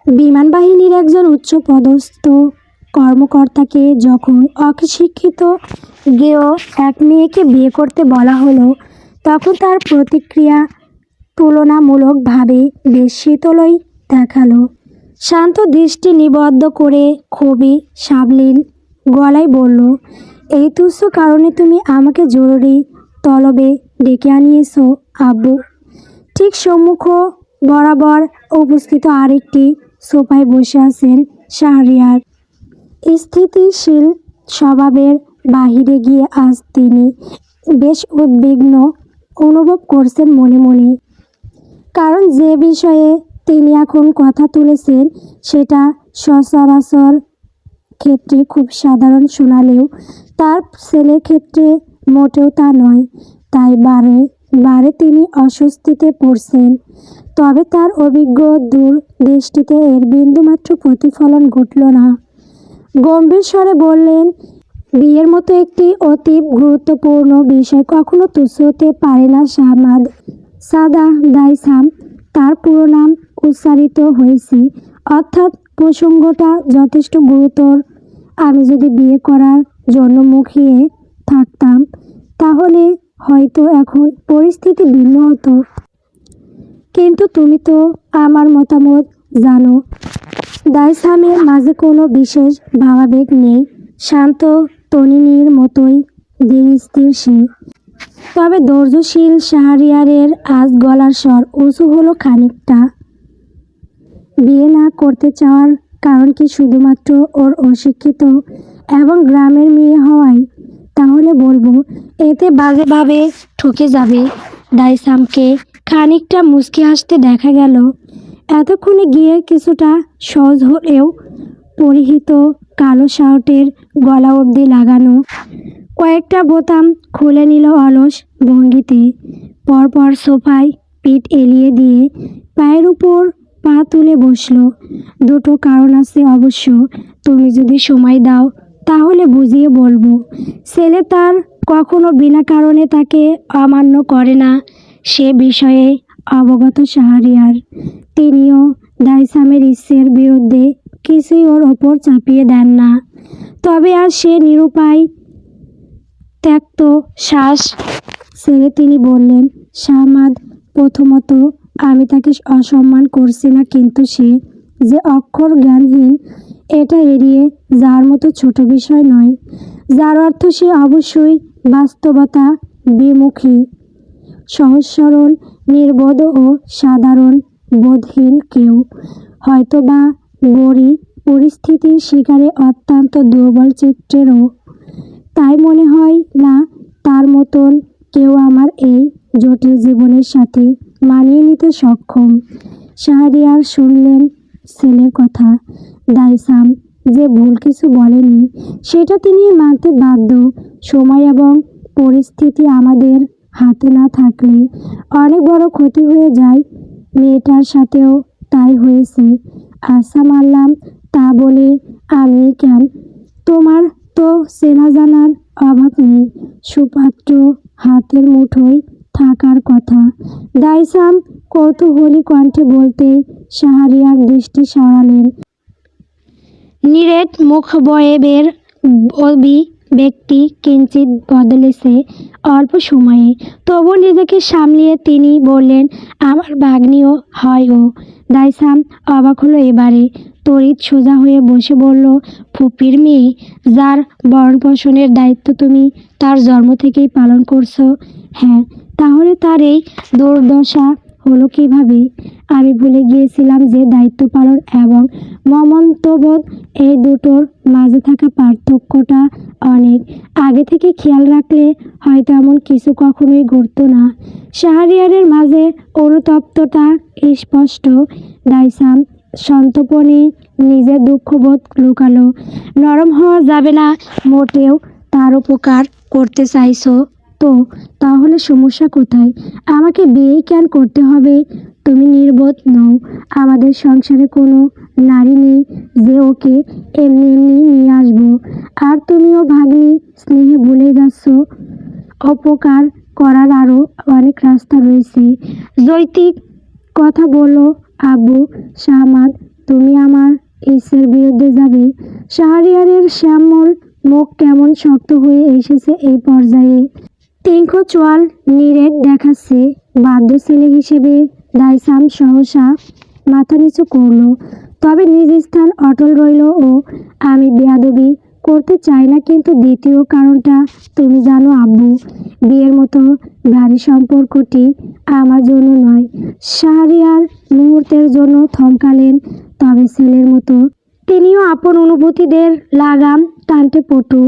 বিমান বাহিনীর একজন উচ্চপদস্থ কর্মকর্তাকে যখন অশিক্ষিত গেয় এক মেয়েকে বিয়ে করতে বলা হলো, তখন তার প্রতিক্রিয়া তুলনামূলকভাবে বেশ শীতলই দেখালো। শান্ত দৃষ্টি নিবদ্ধ করে খুবই সাবলীল গলায় বলল, এই তুচ্ছ কারণে তুমি আমাকে জরুরি তলবে ডেকে আনিয়েছো আব্বু। ঠিক সম্মুখ বরাবর উপস্থিত আরেকটি সোফায় বসে আছেন শাহরিয়ার। স্থিতিশীল স্বভাবের বাহিরে গিয়ে আজ তিনি বেশ উদ্বিগ্ন অনুভব করছেন মনে মনে। কারণ যে বিষয়ে তিনি এখন কথা তুলেছেন সেটা সচরাচর ক্ষেত্রে খুব সাধারণ শোনালেও তার ছেলের ক্ষেত্রে মোটেও তা নয়। তাই বারে বারে তিনি অস্বস্তিতে পড়ছেন। তবে তার অভিজ্ঞ দূরদৃষ্টিতে এর বিন্দুমাত্র প্রতিফলন ঘটল না। গম্ভীর স্বরে বললেন, বিয়ের মতো একটি অতি গুরুত্বপূর্ণ বিষয় কখনো তুচ্ছ হতে পারে না শাহমাদ। সাদা দাইসাম, তার পুরো নাম উচ্চারিত হয়েছে, অর্থাৎ প্রসঙ্গটা যথেষ্ট গুরুতর। আমি যদি বিয়ে করার জন্য মুখিয়ে থাকতাম তাহলে হয়তো এখন পরিস্থিতি ভিন্ন হতো। কিন্তু তুমি তো আমার মতামত জানো। দাইসামের মাঝে কোনো বিশেষ ভাবাবেগ নেই, শান্ত তনিনীর মতোই ধীরস্থির সে। তবে ধৈর্যশীল শাহরিয়ারের আজ গলার স্বর উঁচু হলো খানিকটা। বিয়ে না করতে চাওয়ার কারণ কি শুধুমাত্র ওর অশিক্ষিত এবং গ্রামের মেয়ে হওয়াই? তাহলে বলবো এতে বাজেভাবে ঠকে যাবে। দাইসামকে খানিকটা মুচকি হাসতে দেখা গেল। এতক্ষণে গিয়ে কিছুটা সহজ হলেও পরিহিত কালো শার্টের গলা অবধি লাগানো কয়েকটা বোতাম খুলে নিল অলস ভঙ্গিতে। পরপর সোফায় পিঠ এলিয়ে দিয়ে পায়ের উপর পা তুলে বসল। দুটো কারণ আছে অবশ্য, তুমি যদি সময় দাও তাহলে বুঝিয়ে বলবো। ছেলে তার কখনো বিনা কারণে তাকে অমান্য করে না, সে বিষয়ে অবগত শাহরিয়ার। তিনিও দাইসামের ইচ্ছের বিরুদ্ধে কিছুই ওর ওপর চাপিয়ে দেন না। তবে আজ সে নিরুপায় ত্যক্ত শ্বাস ছেড়ে তিনি বললেন, শাহমাদ, প্রথমত আমি তাকে অসম্মান করছি না, কিন্তু সে যে অক্ষর জ্ঞানহীন এটা এড়িয়ে যাওয়ার মতো ছোট বিষয় নয়। যার অর্থ সে অবশ্যই বাস্তবতা বিমুখী, সহজ সরল, নির্বোধ ও সাধারণ বোধহীন কেউ, হয়তোবা গরিব পরিস্থিতির শিকারে অত্যন্ত দুর্বল চিত্রেরও। তাই মনে হয় না তার মতন কেউ আমার এই জটিল জীবনের সাথে মানিয়ে নিতে সক্ষম। শাহরিয়ার শুনলেন ছেলের কথা। দাইসাম যে ভুল কিছু বলেনি সেটা তিনি মানতে বাধ্য। সময় এবং পরিস্থিতি আমাদের হাতে না থাকলে অনেক বড় ক্ষতি হয়ে যায়। মেয়েটার সাথেও তাই হয়েছে। আশা মানলাম, তা বলে আমি কেন? তোমার তো চেনা জানার অভাব নেই, সুপাত্র হাতের মুঠোয় থাকার কথা। দাইসাম কৌতূহলী কণ্ঠে বলতে শাহরিয়ার দৃষ্টি সরালেন। নিরেট মুখবয়বের ব্যক্তি কিঞ্চিত বদলেছে অল্প সময়ে। তবু নিজেকে সামলিয়ে তিনি বললেন, আমার ভাগ্নিও হয় ও। দাইসাম অবাক হলো এবারে। তড়িৎ সোজা হয়ে বসে বলল, ফুপির মেয়ে, যার ভরণপোষণের দায়িত্ব তুমি তার জন্ম থেকেই পালন করছো? হ্যাঁ। তাহলে তার এই দুর্দশা হলো কিভাবে? আমি ভুলে গিয়েছিলাম যে দায়িত্ব পালন এবং মমত্ববোধ এই দুটোর মাঝে থাকা পার্থক্যটা অনেক আগে থেকে খেয়াল রাখলে হয়তো এমন কিছু কখনোই ঘটতো না। শাহরিয়ারের মাঝে অনুতপ্ততা স্পষ্ট। দাইসাম সন্তর্পণে নিজের দুঃখবোধ লুকালো। নরম হওয়া যাবে না মোটেও। তার উপকার করতে চাইছো তো তাহলে সমস্যা কোথায়? আমাকে বিয়েই কেন করতে হবে? তুমি নির্বোধ নও। আমাদের সংসারে কোনো নারী নেই যে ওকে এমনি এমনি নিয়ে আসবো। আর তুমিও ভাগ্নি স্নেহে ভুলে যাচ্ছ উপকার করার আরও অনেক রাস্তা রয়েছে। যৌক্তিক কথা বলো আব্বু। শাহমাদ, তুমি ইচ্ছের বিরুদ্ধে যাবে। শাহরিয়ারের শ্যামল মুখ কেমন শক্ত হয়ে এসেছে এই পর্যায়ে। টিঙ্কু চোয়াল নিরেট দেখাচ্ছে। বাধ্য ছেলে হিসেবে দাইসাম সহসা মাথা নিচু করল, তবে নিজ স্থান অটল রইল। ও আমি বেয়াদবি করতে চাই না, কিন্তু দ্বিতীয় কারণটা তুমি জানো আব্বু, বিয়ের মতো ভারী সম্পর্কটি আমার জন্য নয়। শাহরিয়ার মুহূর্তের জন্য থমকালেন, তবে ছেলের মতো তিনিও আপন অনুভূতিদের লাগাম টানতে পটু।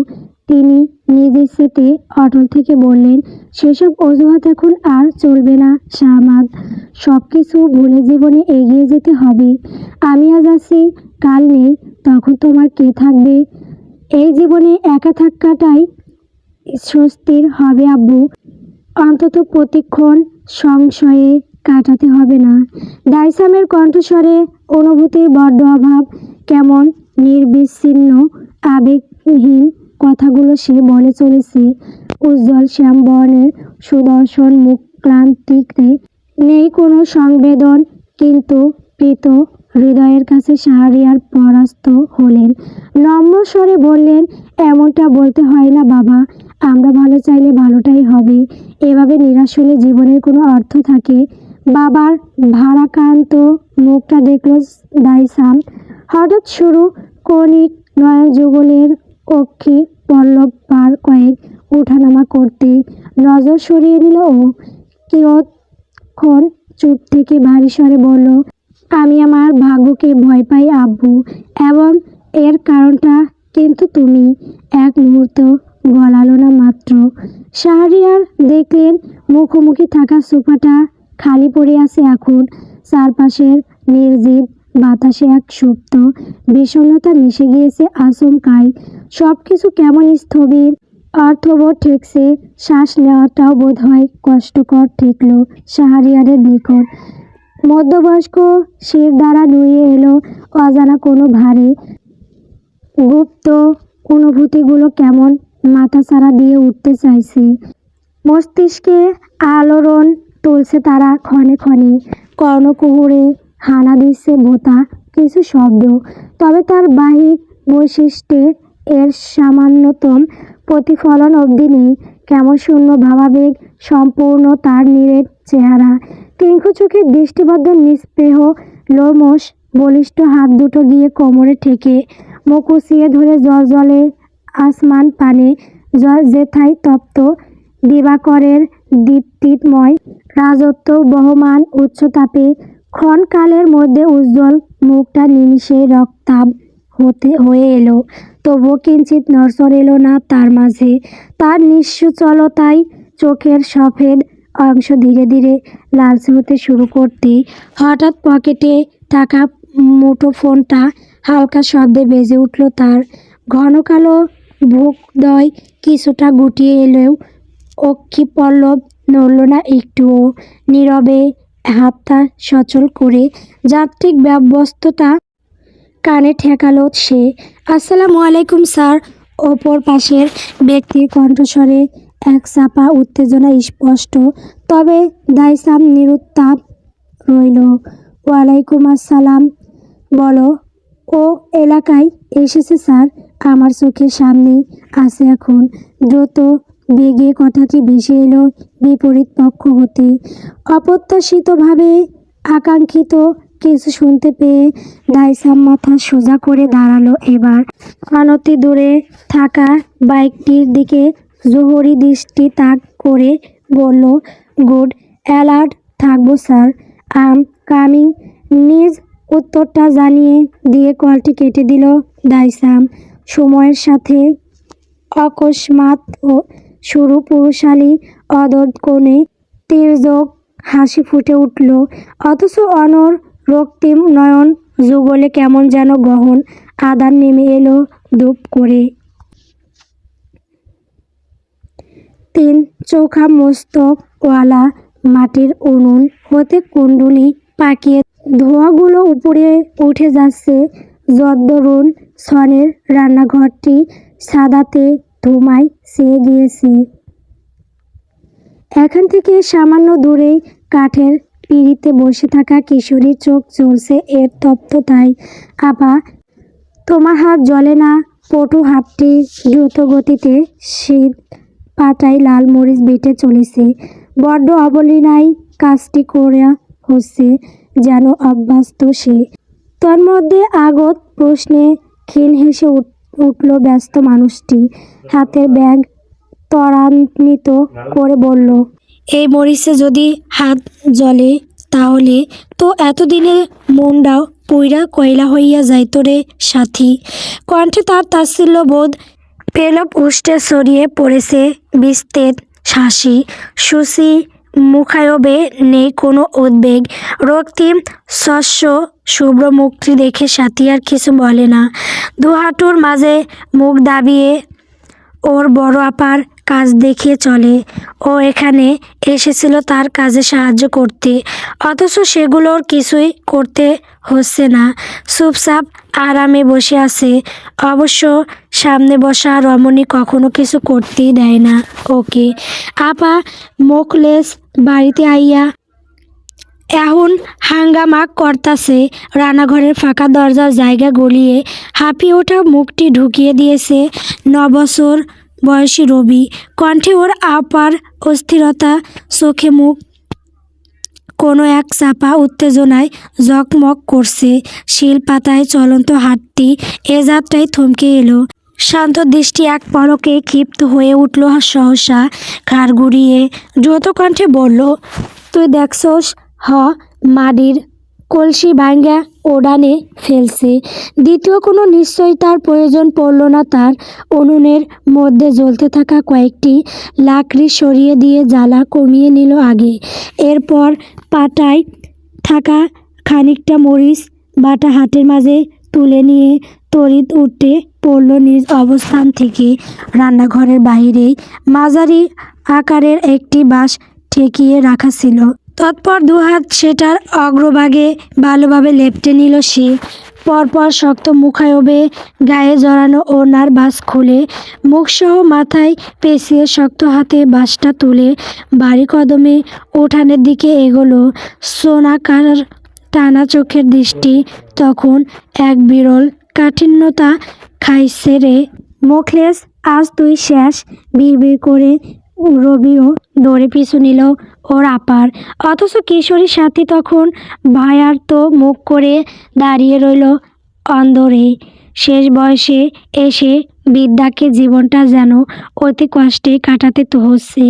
তিনি নিজ ইচ্ছেতে অটল থেকে বললেন, সেসব অজুহাত এখন আর চলবে না শাহমাদ। সব কিছু ভুলে জীবনে এগিয়ে যেতে হবে। আমি আজ আছি, কাল নেই, তখন তোমার কে থাকবে? এই জীবনে একা থাকাটাই স্বস্তির হবে আব্বু। অন্তত প্রতিক্ষণ সংশয়ে কাটাতে হবে না। দাইসামের কণ্ঠস্বরে অনুভূতির বড্ড অভাব। কেমন নির্বিচ্ছিন্ন আবেগহীন কথাগুলো সে বলে চলেছে। উজ্জ্বল শ্যামবর্ণের সুদর্শন মুখ, ক্লান্তিতে নেই কোনো সংবেদন, কিন্তু প্রীত হৃদয়ের কাছে শাহরিয়ার পরাস্ত হলেন। নম্র স্বরে বললেন, এমনটা বলতে হয় না বাবা, আমরা ভালো চাইলে ভালোটাই হবে। এভাবে নিরাশ হলে জীবনের কোনো অর্থ থাকে? বাবার ভারাক্রান্ত মুখটা দেখল দাইসাম। হঠাৎ শুরু কণিক নয়ন যুগলের অক্ষি পল্লব পার কয়েক ওঠানামা করতেই নজর সরিয়ে নিল ও কিয়ৎক্ষণ চুপ থেকে ভারী স্বরে বলল, আমি আমার ভাগ্যকে ভয় পাই আব্বু, এবং এর কারণটা কিন্তু তুমি। এক মুহূর্ত গলালো না মাত্র। শাহরিয়ার দেখলেন মুখোমুখি থাকা সোফাটা খালি পড়ে আছে এখন। চারপাশের নির্জীব বাতাসে এক সুপ্ত বিষণ্ণতা মিশে গিয়েছে আচমকাই। সব কিছু কেমন স্থবির, অর্থবোধ ঠেকছে। শ্বাস নেওয়াটাও বোধ হয় কষ্টকর ঠেকল শাহরিয়ারের নিকট। মধ্যবয়স্ক শির দ্বারা নুয়ে এলো অজানা কোনো ভারে। গুপ্ত অনুভূতিগুলো কেমন মাথাচাড়া দিয়ে উঠতে চাইছে। মস্তিষ্কে আলোড়ন তুলছে তারা ক্ষণে ক্ষণে। কর্ণকুহরে হানা দিচ্ছে ভোঁতা কিছু শব্দ, তবে তার বাহ্যিক বৈশিষ্ট্যে এর সামান্যতম প্রতিফলন অবধি নেই। কেমন শূন্য ভাবাবেগ সম্পূর্ণ তার নিরেট চেহারা। টিঙ্কু চোখের দৃষ্টিবদ্ধ নিস্পৃহ লোমশ বলিষ্ঠ হাত দুটো গিয়ে কোমরে ঠেকে মুখ উঁচিয়ে ধরে জলে আসমান পানে যেথায় তপ্ত দিবাকরের দীপ্তিময় রাজত্ব বহমান উচ্চতাপে ক্ষণকালের মধ্যে উজ্জ্বল মুখটা নিমিষে রক্তাভ হয়ে এলো। তবুও কিঞ্চিত নড়চড় এলো না তার মাঝে। তার নিশ্চলতায় চোখের সফেদ অংশ ধীরে ধীরে লালচে হতে শুরু করতেই হঠাৎ পকেটে থাকা মুঠোফোনটা হালকা শব্দে বেজে উঠল তার। ঘন কালো ভুকদয় কিছুটা গুটিয়ে এলেও অক্ষিপল্লব নড়ল না একটুও। নীরবে হাতটা সচল করে যান্ত্রিক ব্যবস্থতা কানে ঠেকালো সে। আসসালামু আলাইকুম স্যার। অপর পাশের ব্যক্তির কণ্ঠস্বরে এক চাপা উত্তেজনা স্পষ্ট, তবে দাইসাম নিরুত্তাপ রইল। ওয়ালাইকুম আসসালাম। বলো। ও এলাকায় এসেছে স্যার, আমার চোখের সামনেই আছে এখন। দ্রুত বেগে কথাটি ভেসে এলো বিপরীত পক্ষ হতে। অপ্রত্যাশিতভাবে আকাঙ্ক্ষিত কিছু শুনতে পেয়ে দাইসাম মাথা সোজা করে দাঁড়ালো এবার। অনতি দূরে থাকা বাইকটির দিকে জোহরি দৃষ্টি তাক করে বলল, গুড অ্যালার্ট থাকবো স্যার, আম কামিং। নিজ উত্তরটা জানিয়ে দিয়ে কলটি কেটে দিল দাইসাম। সময়ের সাথে অকস্মাৎ ও শুরু পুরুষালী অদর কোণে তীর্যক হাসি ফুটে উঠল, অথচ অনর রক্তিম নয়ন যুগলে কেমন যেন গহন আধার নেমে এলো ধূপ করে। তিন চোখা মস্তকওয়ালা মাটির উনুন হতে কুণ্ডুলি পাকিয়ে ধোঁয়াগুলো উপরে উঠে যাচ্ছে। যদ্দরুন ছনের রান্নাঘরটি সাদাতে ধুমায় ছেয়ে গিয়েছে। এখান থেকে সামান্য দূরেই কাঠের পিঁড়িতে বসে থাকা কিশোরীর চোখ জ্বলছে এর তপ্ততায়। আপা, তোমার হাত জ্বলে না? পটু হাতটি দ্রুত গতিতে শীত পাতায় লাল মরিচ বেটে চলেছে। বড্ড অবলীলায় কাজটি করে হচ্ছে, যেন অভ্যস্ত সে। তন্মধ্যে আগত প্রশ্নে ক্ষীণ হেসে উঠল ব্যস্ত মানুষটি। হাতের ব্যাগ ত্বরান্বিত করে বলল, এই মরিচে যদি হাত জ্বলে তাহলে তো এতদিনে মনটাও পুইরা কয়লা হইয়া যাইত রে সাথী। কণ্ঠে তার তাচ্ছিল্য বোধ পেলব উষ্টে ছড়িয়ে পড়েছে বিস্তের হাসি। সুচি মুখায়বে নেই কোনো উদ্বেগ। রক্তিম স্বচ্ছ শুভ্র মুখটি দেখে সাথী আর কিছু বলে না। দুহাঁটুর মাঝে মুখ দাবিয়ে ওর বড় আপার কাজ দেখিয়ে চলে। ও এখানে এসেছিল তার কাজে সাহায্য করতে, অথচ সেগুলোর কিছুই করতে হচ্ছে না। চুপচাপ আরামে বসে আছে। অবশ্য সামনে বসা রমণী কখনো কিছু করতেই দেয় না ওকে। আপা মোখলেস বাড়িতে আইয়া এখন হাঙ্গামা করতাছে। রান্নাঘরের ফাঁকা দরজার জায়গা গলিয়ে হাঁপিয়ে ওঠা মুখটি ঢুকিয়ে দিয়েছে 9 বছর বয়সী রবি। কণ্ঠে ওর আপার অস্থিরতা, চোখে মুখ কোনো এক চাপা উত্তেজনায় জকমক করছে। শিল পাতায় চলন্ত হাতটি এ যাত্রায় থমকে এলো। শান্ত দৃষ্টি এক পলকে ক্ষিপ্ত হয়ে উঠল সহসা। ঘাড় ঘুরিয়ে দ্রুত কণ্ঠে বলল, তুই দেখছস? হ, মাটির কলসি ভাঙ্গা ওডানে ফেলছে। দ্বিতীয় কোনো নিশ্চয়তার প্রয়োজন পড়ল না তার। উনুনের মধ্যে জ্বলতে থাকা কয়েকটি লাকড়ি সরিয়ে দিয়ে জ্বালা কমিয়ে নিল আগে। এরপর পাটায় থাকা খানিকটা মরিচ বাটা হাতের মাঝে তুলে নিয়ে তড়িৎ উঠে পড়ল নিজ অবস্থান থেকে। রান্নাঘরের বাইরেই মাঝারি আকারের একটি বাঁশ ঠেকিয়ে রাখা ছিল। তৎপর দুহাত সেটার অগ্রভাগে ভালোভাবে লেপটে নিল সে। পরপর শক্ত মুখায়বে গায়ে জড়ানো ওড়নার বাঁশ খুলে মুখসহ মাথায় পেঁচিয়ে শক্ত হাতে বাঁশটা তুলে বাড়ি কদমে উঠানের দিকে এগোলো। সোনাকার টানা চোখের দৃষ্টি তখন এক বিরল কাঠিন্যতা খাইছে রে। মোখলেস, আজ তুই শেষ, বিড়বিড় করে রবিও দৌড়ে পিছু নিল ওর আপার। অথচ কিশোরী সাথী তখন ভয়ার্ত মুখ করে দাঁড়িয়ে রইল অন্দরে। শেষ বয়সে এসে বিদ্যাকে জীবনটা যেন অতি কষ্টে কাটাতে তো হচ্ছে।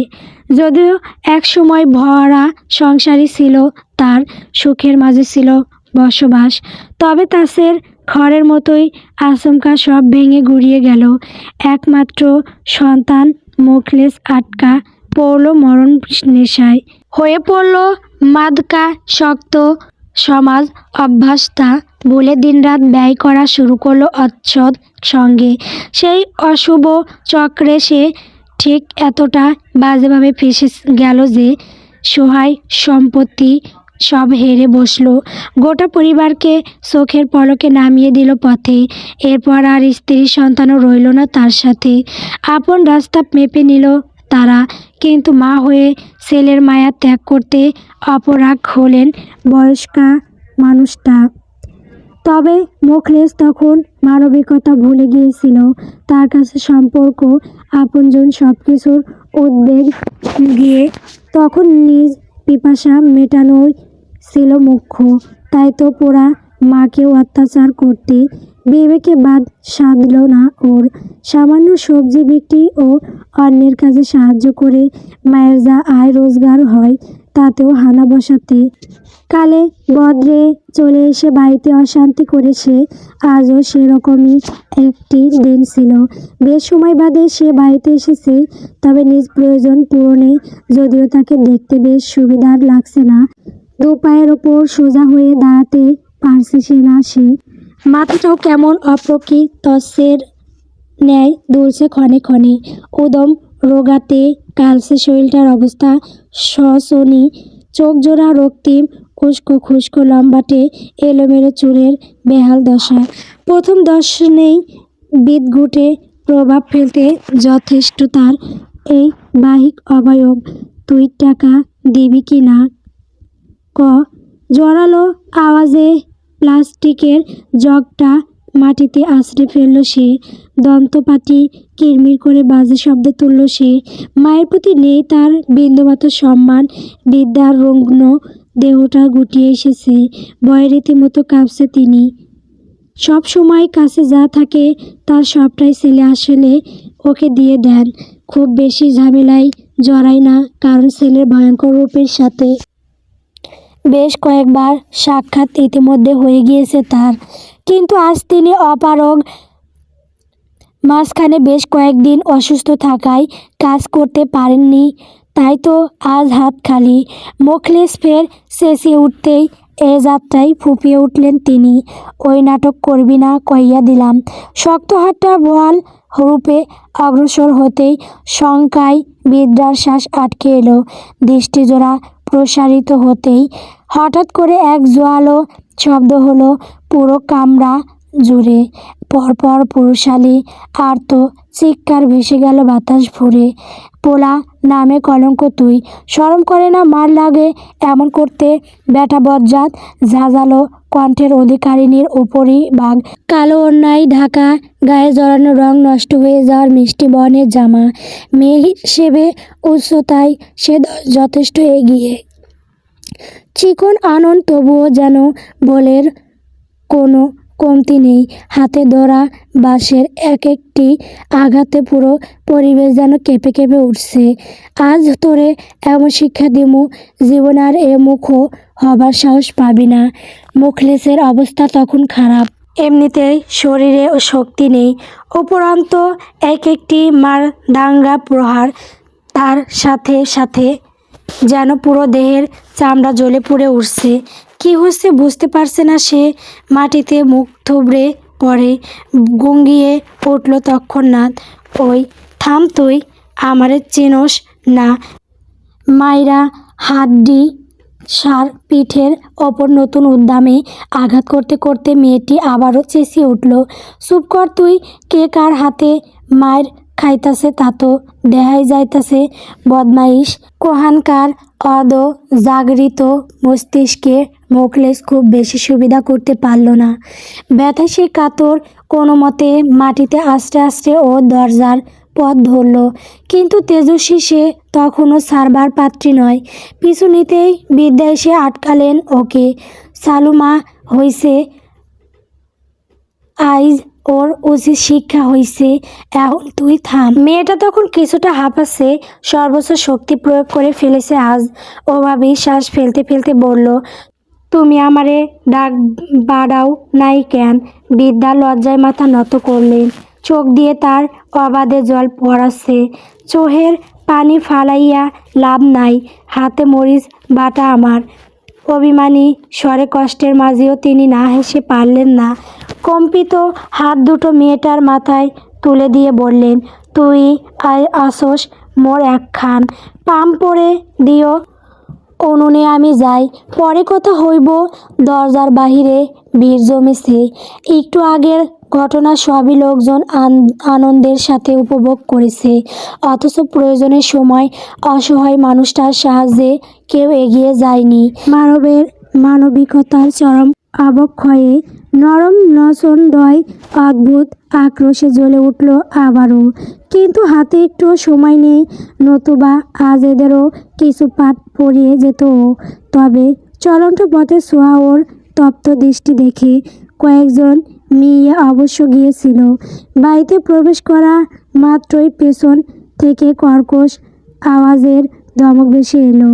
যদিও এক সময় ভরা সংসারই ছিল তার, সুখের মাঝে ছিল বসবাস, তবে তাসের খড়ের মতোই আচমকা সব ভেঙে গুড়িয়ে গেল। একমাত্র সন্তান মোখলেস আটকা পড়ল মরণ নেশায়, হয়ে পড়ল মাদকা শক্ত। সমাজ অভ্যাসটা বলে দিনরাত ব্যয় করা শুরু করলো অচ্ছদ সঙ্গে। সেই অশুভ চক্রে সে ঠিক এতটা বাজেভাবে ফেঁসে গেল যে সহায় সম্পত্তি সব হেরে বসলো। গোটা পরিবারকে চোখের পলকে নামিয়ে দিল পথে। এরপর আর স্ত্রী সন্তানও রইল না তার সাথে। আপন রাস্তা মেপে নিল তারা, কিন্তু মা হয়ে ছেলের মায়া ত্যাগ করতে অপরাগ হলেন বয়স্কা মানুষটা। তবে মোখলেস তখন মানবিকতা ভুলে গিয়েছিল। তার কাছে সম্পর্ক, আপনজন সব কিছুর উদ্বেগ গিয়ে তখন নিজ পিপাসা মেটানোই ছিল মুখ্য। তাই তো পোড়া মাকেও অত্যাচার করতে বিবেকে বাদ সাধল না ওর। সামান্য সবজি বিক্রি ও অন্যের কাজে সাহায্য করে মায়ের যা আয় রোজগার হয় তাতেও হানা বসাতে কালে বদলে চলে এসে বাড়িতে অশান্তি করেছে। আজও সেরকমই একটি দিন ছিল। বেশ সময় বাদে সে বাড়িতে এসেছে, তবে নিজ প্রয়োজন পূরণে যদিও তাকে দেখতে বেশ সুবিধার লাগছে না। দু পায়ের ওপর সোজা হয়ে দাঁড়াতে পারছে সে না। সে মাথাটাও কেমন অপ্রকৃতস্যের ন্যায় দুলছে ক্ষণে ক্ষণে। উদম রোগাতে কালসে শরীরটার অবস্থা শোচনীয়। চোখ জোড়া রক্তিম, উস্কো খুস্কো লম্বাটে এলোমেলো চুলের বেহাল দশা। প্রথম দর্শনেই বিদঘুটে প্রভাব ফেলতে যথেষ্ট তার এই বাহিক অবয়ব। তুই টাকা দিবি কি না ক? জোরালো আওয়াজে প্লাস্টিকের জগটা মাটিতে আছড়ে ফেলল সে। দন্তপাটি কিরমির করে বাজে শব্দ তুলল সে। মায়ের প্রতি নেই তার বিন্দুমাত্র সম্মান। বিদ্যার রুগ্ন দেহটা গুটিয়ে এসেছে। ভয়ে রীতিমতো কাঁপছে তিনি। সব সময় কাছে যা থাকে তার সবটাই ছেলে আসলে ওকে দিয়ে দেন। খুব বেশি ঝামেলায় জড়ায় না, কারণ ছেলের ভয়ঙ্কর রূপের সাথে বেশ কয়েকবার সাক্ষাৎ ইতিমধ্যে হয়ে গিয়েছে তার। কিন্তু আজ তিনি অপারগ। মাঝখানে বেশ কয়েকদিন অসুস্থ থাকায় কাজ করতে পারেননি, তাই তো আজ হাত খালি। মোখলেস ফের চেঁচিয়ে উঠতেই এ যাত্রায় ফুঁপিয়ে উঠলেন তিনি। ওই নাটক করবি না কইয়া দিলাম। শক্ত হাতটা বোয়াল রূপে অগ্রসর হতেই শঙ্কায় বিদ্যার শ্বাস আটকে এলো। দৃষ্টিজোড়া প্রসারিত হতেই হঠাৎ করে এক জোয়ালো শব্দ হলো পুরো কামরা জুড়ে। পরপর পুরুষালী আর্ত চিৎকার ভেসে গেল বাতাস ভরে। পোলা নামে কলঙ্ক তুই, শরম করে না মার লাগে এমন করতে? ব্যাটা বজ্জাত। ঝাঁঝালো কণ্ঠের অধিকারিণীর উপরই বাঘ। কালো অন্যায় ঢাকা গায়ে জড়ানো রং নষ্ট হয়ে যাওয়ার মিষ্টি বর্ণের জামা। মেয়ে হিসেবে উচ্চতায় সে যথেষ্ট এগিয়ে। চিকন আনন্দ তবুও যেন বলের কোনো কমতি নেই। হাতে ধরা বাঁশের এক একটি আঘাতে পুরো পরিবেশ যেন কেঁপে কেঁপে উঠছে। আজ তোরে এমন শিক্ষা দিমু, জীবন আর এ মুখও হবার সাহস পাবি না। মুখলেসের অবস্থা তখন খারাপ। এমনিতেই শরীরে শক্তি নেই, উপরন্ত এক একটি মার দাঙ্গা প্রহার তার সাথে সাথে যেন পুরো দেহের চামড়া জ্বলে পুড়ে উঠছে। কি হচ্ছে বুঝতে পারছে না সে। মাটিতে মুখ থুবড়ে পড়ে গুঙ্গিয়ে উঠল তৎক্ষণাৎ, ওই থাম তুই, আমারে চিনোস না? মাইরা হাড্ডি সার পিঠের ওপর নতুন উদ্দামে আঘাত করতে করতে মেয়েটি আবারও চেঁচিয়ে উঠল, চুপ কর তুই। কে কার হাতে মায়ের খাইতাছে তা তো দেখাই যাইতাছে। বদমাইশ কোহানকার। অদ জাগরিত মস্তিষ্কে মোখলেস খুব বেশি সুবিধা করতে পারল না। ব্যথায় সে কাতর। কোনো মতে মাটিতে আস্তে আস্তে ও দরজার পথ ধরল। কিন্তু তেজস্বী সে তখনও ছাড়বার পাত্রী নয়। পিছু নিতেই বিদ্যা এসে আটকালেন ওকে। সালুমা হইছে, আইজ ওর উচিত শিক্ষা হইছে, এখন তুই থাম। মেয়েটা তখন কিছুটা হাঁপাচ্ছে, সর্বোচ্চ শক্তি প্রয়োগ করে ফেলেছে আজ। ওভাবেই শ্বাস ফেলতে ফেলতে বলল, তুমি আমারে ডাক বাড়াও নাই কেন? বিদ্যা লজ্জায় মাথা নত করলেন। চোখ দিয়ে তার অবাধে জল পড়াচ্ছে। চোহের পানি ফালাইয়া লাভ নাই, হাতে মরিচ বাটা আমার। অভিমানী স্বরে কষ্টের মাঝেও তিনি না হেসে পারলেন না। কম্পিত হাত দুটো মেয়েটার মাথায় তুলে দিয়ে বললেন, তুই আসোস মোর একখান পাম পরে দিও উনুনে, আমি যাই, পরে কথা হইব। দরজার বাহিরে ভিড় জমেছে। একটু আগের ঘটনা সবই লোকজন আনন্দের সাথে উপভোগ করেছে, অথচ প্রয়োজনের সময় অসহায় মানুষটার সাহায্যে কেউ এগিয়ে যায়নি। মানবিকতার চরম অবক্ষয়ে নরম নচন্দয় অদ্ভুত আক্রোশে জ্বলে উঠল আবারও। কিন্তু হাতে একটু সময় নেই, নতুবা আজ এদেরও কিছু পাঠ পড়িয়ে যেত। তবে চলন্ত পথে ছোঁয়া ওর তপ্ত দৃষ্টি দেখে কয়েকজন মেয়ে অবশ্য গিয়েছিল। বাড়িতে প্রবেশ করা মাত্রই পেছন থেকে কর্কশ আওয়াজের ধমক ভেসে এলো।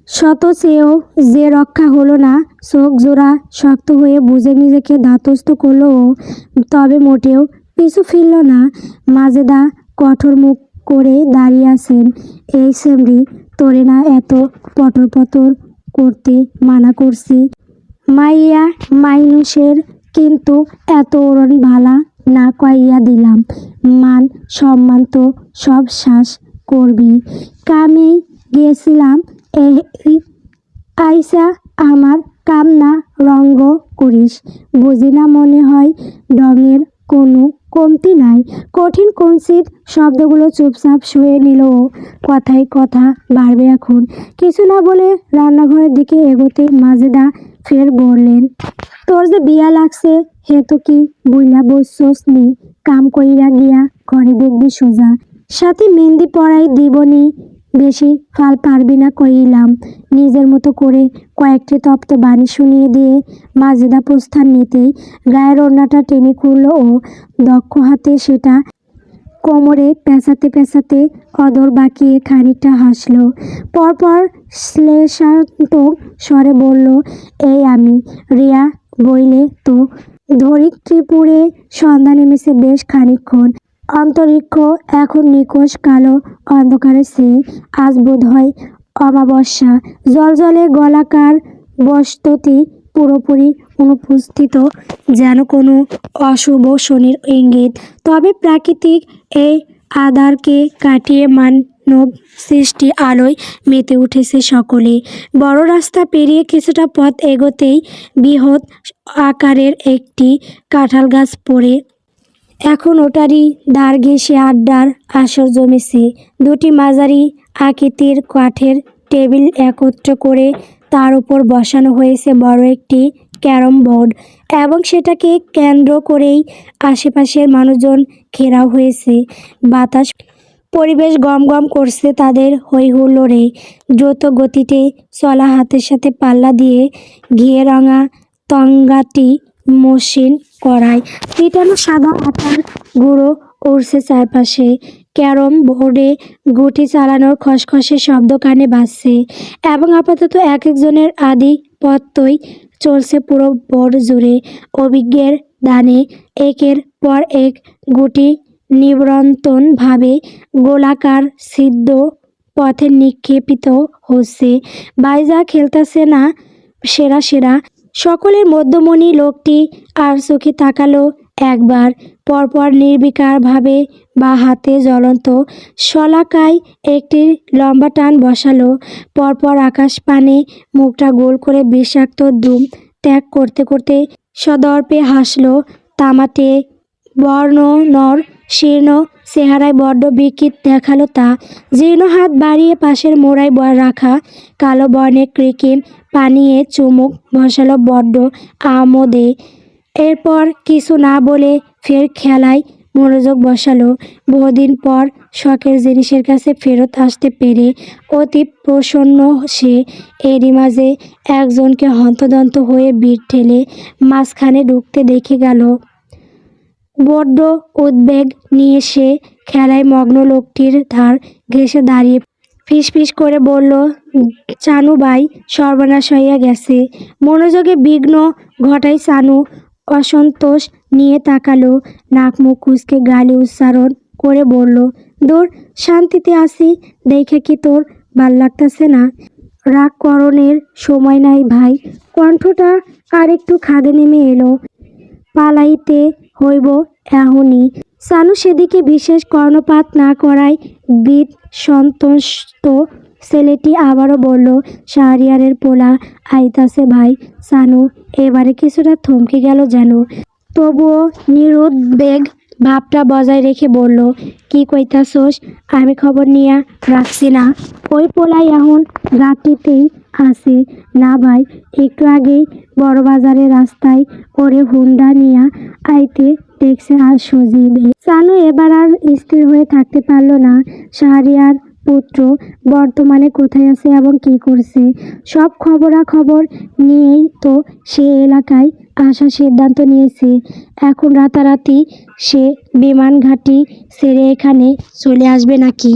শত চেয়েও যে রক্ষা হলো না। চোখ জোড়া শক্ত হয়ে বুঝে নিজেকে ধাতস্থ করল ও, তবে মোটেও পিছু ফিরল না। মাজেদা কঠোর মুখ করে দাঁড়িয়ে আছেন। এই সেমরি, তোরে না এত পটর পটর করতে মানা করছি? মাইয়া মাইনুষের কিন্তু এত ওরণ ভালা না কইয়া দিলাম। মান সম্মান তো সব শ্বাস করবি। কামেই গিয়েছিলাম, আইসা আমার কামনা রঙ্গ করিস। বুঝি না মনে হয় ডঙের কোনো কমতি নাই। কঠিন কুৎসিত শব্দগুলো চুপচাপ শুয়ে নিল ও। কথায় কথা বাড়বে এখন। কিছু না বলে রান্নাঘরের দিকে এগোতে মাজেদা ফের বললেন, তোর যে বিয়া লাগছে হে তো কি বুইলা বসছস নি, কাম কইরা গিয়া ঘরে দেখবি সোজা, সাথে মেহেন্দি পরাই দিবনি, বেশি ফাল পারবি না কইলাম। নিজের মতো করে কয়েকটি তপ্ত বাণী শুনিয়ে দিয়ে মাজেদা প্রস্থান নিতেই গায়ের ওড়নাটা টেনে খুলল ও দক্ষ হাতে সেটা কোমরে পেঁচাতে পেঁচাতে অদর বাঁকিয়ে খানিকটা হাসল। পরপর শ্লেষাত্মক স্বরে বলল, এই আমি রিয়া বইলে তো। ধরিত্রীপুরে সন্ধ্যা নেমেছে বেশ খানিকক্ষণ। অন্তরিক্ষ এখন নিকষ কালো অন্ধকারে চেয়ে। আজ বোধ হয় অমাবস্যা। জলজলে গলাকার বসতটি পুরোপুরি অনুপস্থিত, যেন কোনো অশুভ শনির ইঙ্গিত। তবে প্রাকৃতিক এই আধারকে কাটিয়ে মানব সৃষ্টি আলোয় মেতে উঠেছে সকলে। বড় রাস্তা পেরিয়ে কিছুটা পথ এগোতেই বৃহৎ আকারের একটি কাঁঠাল গাছ পড়ে এখন ওটারই দ্বার ঘেঁষে আড্ডার আসর জমেছে। দুটি মাঝারি আকৃতির কাঠের টেবিল একত্র করে তার উপর বসানো হয়েছে বড় একটি ক্যারম বোর্ড এবং সেটাকে কেন্দ্র করেই আশেপাশের মানুষজন ঘেরাও হয়েছে। বাতাস পরিবেশ গম গম করছে তাদের হইহুল্লোড়ে। দ্রুত গতিতে চলা হাতের সাথে পাল্লা দিয়ে ঘিয়ে রঙা তঙ্গাটি মসৃণ কড়াই, পিটানো সাদা আটার গুঁড়ো উড়ছে চারপাশে। ক্যারম বোর্ডে গুটি চালানোর খসখসে শব্দ কানে বাজছে এবং আপাতত এক একজনের আধিপত্যই চলছে পুরো বোর্ড জুড়ে। অভিজ্ঞের দানে একের পর এক গুটি নিরন্তরভাবে গোলাকার ছিদ্র পথে নিক্ষেপিত হচ্ছে। বাইজা খেলতেছে না সেরা সেরা। সকলের মধ্যমণি লোকটি আর চোখে তাকালো একবার, পরপর নির্বিকারভাবে বা হাতে জ্বলন্ত শলাকায় একটি লম্বা টান বসালো। পরপর আকাশ পানে মুখটা গোল করে বিষাক্ত ধূম ত্যাগ করতে করতে সদর্পে হাসল। তামাটে বর্ণনর শীর্ণ চেহারায় বড্ড বিকৃত দেখালো তা। জীর্ণ হাত বাড়িয়ে পাশের মোড়ায় রাখা কালো বর্ণের কৃত্রিম পানিয়ে চুমুক বসালো বড্ড আমোদে। এরপর কিছু না বলে ফের খেলায় মনোযোগ বসালো। বহুদিন পর শখের জিনিসের কাছে ফেরত আসতে পেরে অতি প্রসন্ন সে। এরই মাঝে একজনকে হন্তদন্ত হয়ে ভিড় ঠেলে মাঝখানে ঢুকতে দেখে গেল। বড্ড উদ্বেগ নিয়ে সে খেলায় মগ্ন লোকটির ধার ঘেঁষে দাঁড়িয়ে ফিসফিস করে বলল, চানু ভাই, সর্বনাশ হইয়া গেছে। মনোযোগে বিঘ্ন ঘটায় চানু অসন্তোষ নিয়ে তাকালো, নাক মুখ কুঁচকে গালি উচ্চারণ করে বলল, দূর, শান্তিতে আছি দেখে কি তোর ভাল লাগতেছে না? রাগ করণের সময় নাই ভাই। কণ্ঠটা আর একটু খাদে নেমে এলো। পালাইতে হইব এখনই। চানু সেদিকে বিশেষ কর্ণপাত না করায় বিদ সন্তুষ্ট ছেলেটি আবারও বলল, শাহরিয়ারের পোলা আইতাছে ভাই। চানু এবারে কিছুটা থমকে গেল যেন, তবুও নিরুদ্বেগ ভাবটা বজায় রেখে বলল, কি কইতাছোস? আমি খবর নিয়া রাখছি না। ওই পোলাই এখন গাঁটিতেই আছে। না ভাই, একটু আগেই বড় বাজারের রাস্তায় ওরে হুন্ডা নিয়া আইতে দেখছে আর সজীবে। চানু এবার আর স্থির হয়ে থাকতে পারল না। শাহরিয়ার পুত্র বর্তমানে কোথায় আছে এবং কি করছে সব খবরাখবর নিয়েই তো সে এলাকায় আসার সিদ্ধান্ত নিয়েছে। এখন রাতারাতি সে বিমান ঘাঁটি ছেড়ে এখানে চলে আসবে নাকি?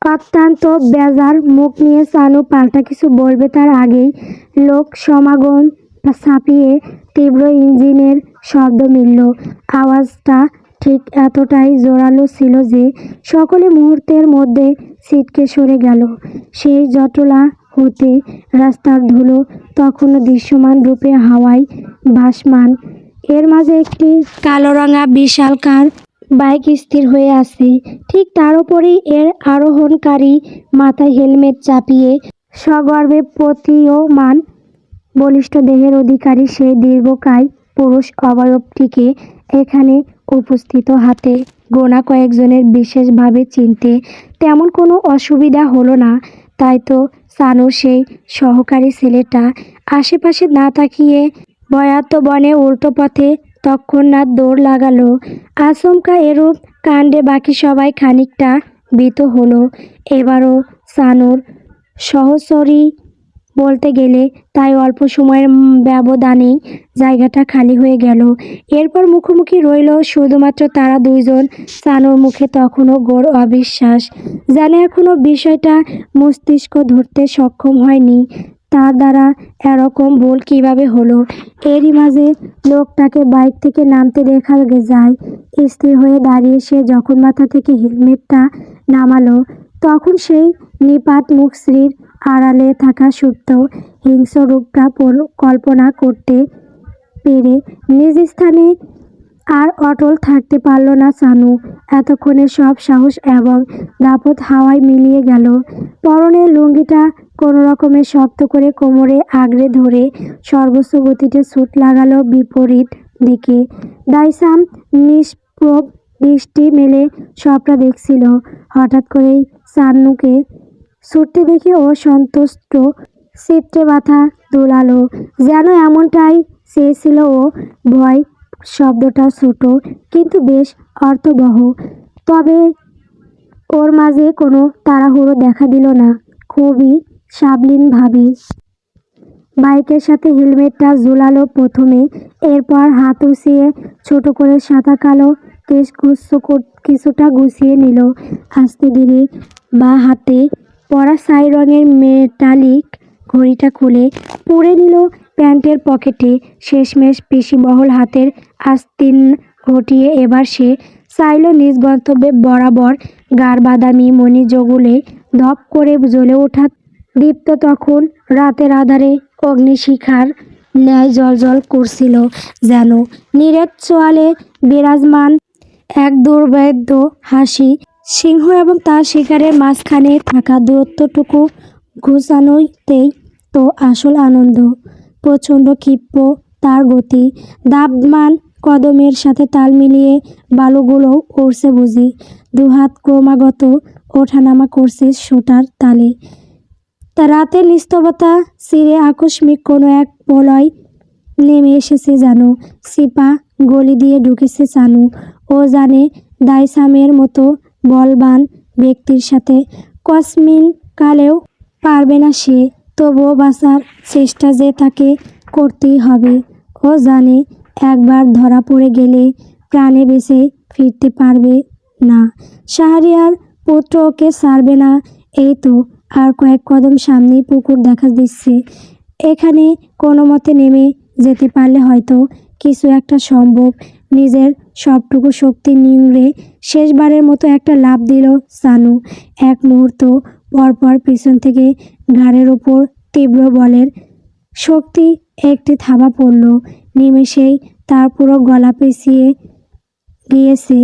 অত্যন্ত বেজার মুখ নিয়ে চানু পাল্টা কিছু বলবে তার আগেই লোক সমাগম ছাপিয়ে তীব্র ইঞ্জিনের শব্দ মিলল। আওয়াজটা ঠিক এতটাই জোরালো ছিল যে সকলে মুহূর্তের মধ্যে ছিটকে সরে গেল। সেই জটলা হতে রাস্তার ধুলো তখনও দৃশ্যমান রূপে হাওয়ায় ভাসমান। এর মাঝে একটি কালোরঙা বিশালকার বাইক স্থির হয়ে আছে। ঠিক তার উপরেই এর আরোহণকারী, মাথায় হেলমেট চাপিয়ে সগর্বে প্রতীয়মান বলিষ্ঠ দেহের অধিকারী সেই দীর্ঘকায় পুরুষ অবয়বটিকে এখানে উপস্থিত হাতে গোনা কয়েকজনের বিশেষভাবে চিনতে তেমন কোনো অসুবিধা হলো না। তাই তো চানুর সেই সহকারী ছেলেটা আশেপাশে না তাকিয়ে বয়াত বনে উল্টো পথে তৎক্ষণাৎ দৌড় লাগালো। আচমকা এরূপ কাণ্ডে বাকি সবাই খানিকটা ভীত হলো। এবারও সানুর সহচরী বলতে গেলে তাই অল্প সময়ের ব্যবধানেই জায়গাটা খালি হয়ে গেল। এরপর মুখোমুখি রইল শুধুমাত্র তারা দুইজন। সানুর মুখে তখনও ঘোর অবিশ্বাস, যেন এখনও বিষয়টা মস্তিষ্ক ধরতে সক্ষম হয়নি। তার দ্বারা এরকম ভুল কিভাবে হলো? এরই মাঝে লোকটাকে বাইক থেকে নামতে দেখা যায়। স্থির হয়ে দাঁড়িয়ে সে যখন মাথা থেকে হেলমেটটা নামালো, তখন সেই নিপাট মুখশ্রীর আড়ালে থাকা সুপ্ত হিংস্র রূপটা কল্পনা করতে পেরে নিজ স্থানে আর অটল থাকতে পারল না সানু। এতক্ষণে সব সাহস এবং দাপট হাওয়ায় মিলিয়ে গেল। পরনের লুঙ্গিটা কোনো রকমে শক্ত করে কোমরে আগড়ে ধরে সর্বোচ্চ গতিতে ছুট লাগালো বিপরীত দিকে। দাইসাম নিষ্প্রভ দৃষ্টি মেলে সবটা দেখছিল। হঠাৎ করেই সান্নুকে ছুটতে দেখে ও সন্তুষ্ট চিত্রে মাথা দোলালো, যেন এমনটাই চেয়েছিল ও। ভয় শব্দটা ছোট কিন্তু বেশ অর্থবহ। তবে ওর মাঝে কোনো তাড়াহুড়ো দেখা দিল না। খুবই সাবলীলভাবে বাইকের সাথে হেলমেটটা ঝুলালো প্রথমে, এরপর হাত উঁচিয়ে ছোট করে সাদা কালো কেশগুচ্ছ কিছুটা গুছিয়ে নিল। আস্তে ধীরে বাঁ হাতে পরা ছাই রঙের মেটালিক ঘড়িটা খুলে পুরে নিল প্যান্টের পকেটে। শেষমেশ পেশিবহুল হাতের আস্তিন ঘটিয়ে এবার সে চাইল নিজ গন্তব্যে বরাবর। গাঢ় বাদামি মণি জগুলে ধপ করে জ্বলে ওঠা দীপ্ত তখন রাতের আধারে অগ্নিশিখার ন্যায় জ্বলজ্বল করছিল, যেন নিরেট চোয়ালে বিরাজমান এক দুর্ভেদ্য হাসি। সিংহ এবং তার শিকারের মাঝখানে থাকা দূরত্বটুকু ঘুচানোতেই তো আসল আনন্দ। প্রচণ্ড ক্ষিপ্র তার গতি, দাবমান কদমের সাথে তাল মিলিয়ে বালুগুলোও উড়ছে বুঝি। দুহাত ক্রমাগত ওঠানামা করছে সোঁটার তালে। রাতের নিস্তবতা চিরে আকস্মিক কোনো এক প্রলয় নেমে এসেছে, যেন সিপা গলি দিয়ে ঢুকেছে চানু। ও জানে দাইসামের মতো বলবান ব্যক্তির সাথে কসমিন কালেও পারবে না সে, তবুও বাঁচার চেষ্টা যে তাকে করতেই হবে। ও জানে একবার ধরা পড়ে গেলে প্রাণে বেঁচে ফিরতে পারবে না। শাহরিয়ার পুত্র ওকে ছাড়বে না। এই তো আর কয়েক কদম সামনেই পুকুর দেখা দিচ্ছে। এখানে কোনো মতে নেমে যেতে পারলে হয়তো কিছু একটা সম্ভব। নিজের সবটুকু শক্তি নিংড়ে শেষবারের মতো একটা লাফ দিল সানু। এক মুহূর্ত পরপর পিছন থেকে ঘাড়ের ওপর তীব্র বলের শক্তি একটি থাবা পড়ল। নিমেষেই তার পুরো গলা পেঁচিয়ে গিয়েছে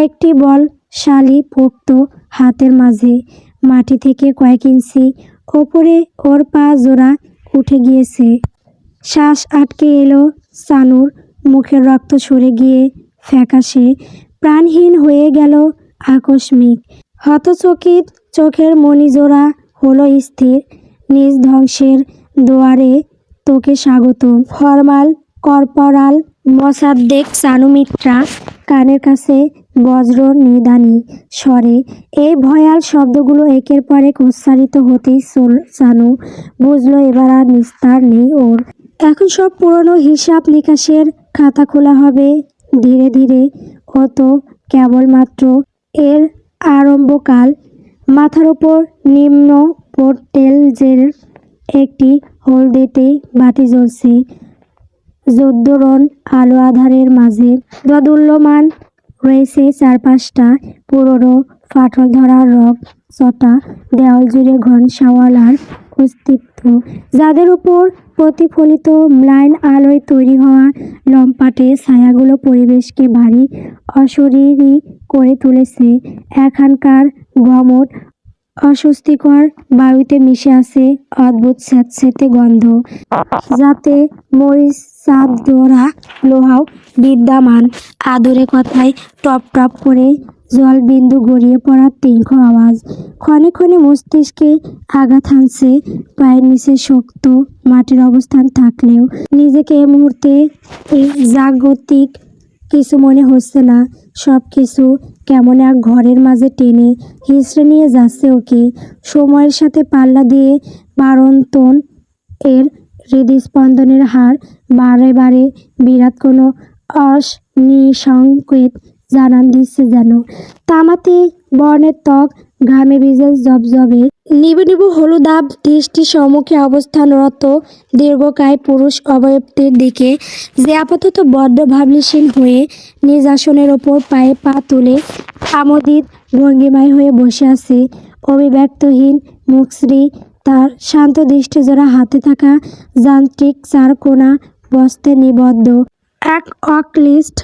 একটি বলশালী পোক্ত হাতের মাঝে। মাটি থেকে কয়েক ইঞ্চি ওপরে ওর পা জোড়া উঠে গিয়েছে। শ্বাস আটকে এলো সানুর। মুখের রক্ত সরে গিয়ে ফ্যাকাশে প্রাণহীন হয়ে গেল আকস্মিক। হতচকিত চোখের মণিজোড়া হলো স্থির। নিজ ধ্বংসের দুয়ারে তোকে স্বাগতম, ফরমাল কর্পোরাল মোসাদ্দেক সানু মিত্রা। কানের কাছে বজ্র নিদানি স্বরে এই ভয়াল শব্দগুলো একের পর এক উচ্চারিত হতেই সানু বুঝলো এবার আর নিস্তার নেই ওর। এখন সব পুরনো হিসাব নিকাশের খাতা খোলা হবে ধীরে ধীরে। ও তো কেবলমাত্র এর আরম্ভকাল। মাথার ওপর নিম্ন পোর্টেলজের একটি হলদেটে বাতি জ্বলছে যদ্দরুন আলো আধারের মাঝে। দোদুল্যমান রয়েছে চারপাশটা পুরনো ফাটল ধরা রক চটা দেওয়াল জুড়ে ঘন শাওয়ালার অস্তিত্ব, যাদের উপর প্রতিফলিত ম্লান আলোয় তৈরি হওয়া লম্পাটে ছায়াগুলো পরিবেশকে ভারী অশরীরী করে তুলেছে। এখানকার ঘমট অস্বস্তিকর বায়ুতে মিশে আছে অদ্ভুত স্যাঁতসেঁতে গন্ধ, যাতে মরিচ চাপ দেওয়া লোহাও বিদ্যমান। আদুরে কথায় টপ টপ করে জল বিন্দু গড়িয়ে পড়ার তীক্ষ্ণ আওয়াজ ক্ষণে ক্ষণে মস্তিষ্কে আঘাত হানছে। পায়ের নিচে শক্ত মাটির অবস্থান থাকলেও নিজেকে এই মুহূর্তে এই জাগতিক কিছু মনে হচ্ছে না। সব কিছু কেমন এক ঘরের মাঝে টেনে হিঁচড়ে নিয়ে যাচ্ছে ওকে। সময়ের সাথে পাল্লা দিয়ে বাড়ন্তন এর হৃদস্পন্দনের হার বারে বারে বিরাট কোনো অনিসংকেত জানান দিচ্ছে যেন। তামাতে বর্ণের ত্বক ঘামে ভিজে জবজবে, নিবু নিবু হলুদাভ দৃষ্টি সম্মুখে অবস্থানরত দীর্ঘকায় পুরুষ অবয়বটির দিকে, যে আপাতত বড্ড ভাবলেশীন হয়ে নিজ আসনের ওপর পায়ে পা তুলে আমোদিত ভঙ্গিমায় হয়ে বসে আছে। অভিব্যক্তহীন মুখশ্রী, তার শান্ত দৃষ্টিজোড়া হাতে থাকা যান্ত্রিক চারকোনা বস্তে নিবদ্ধ। এক অক্লিষ্ট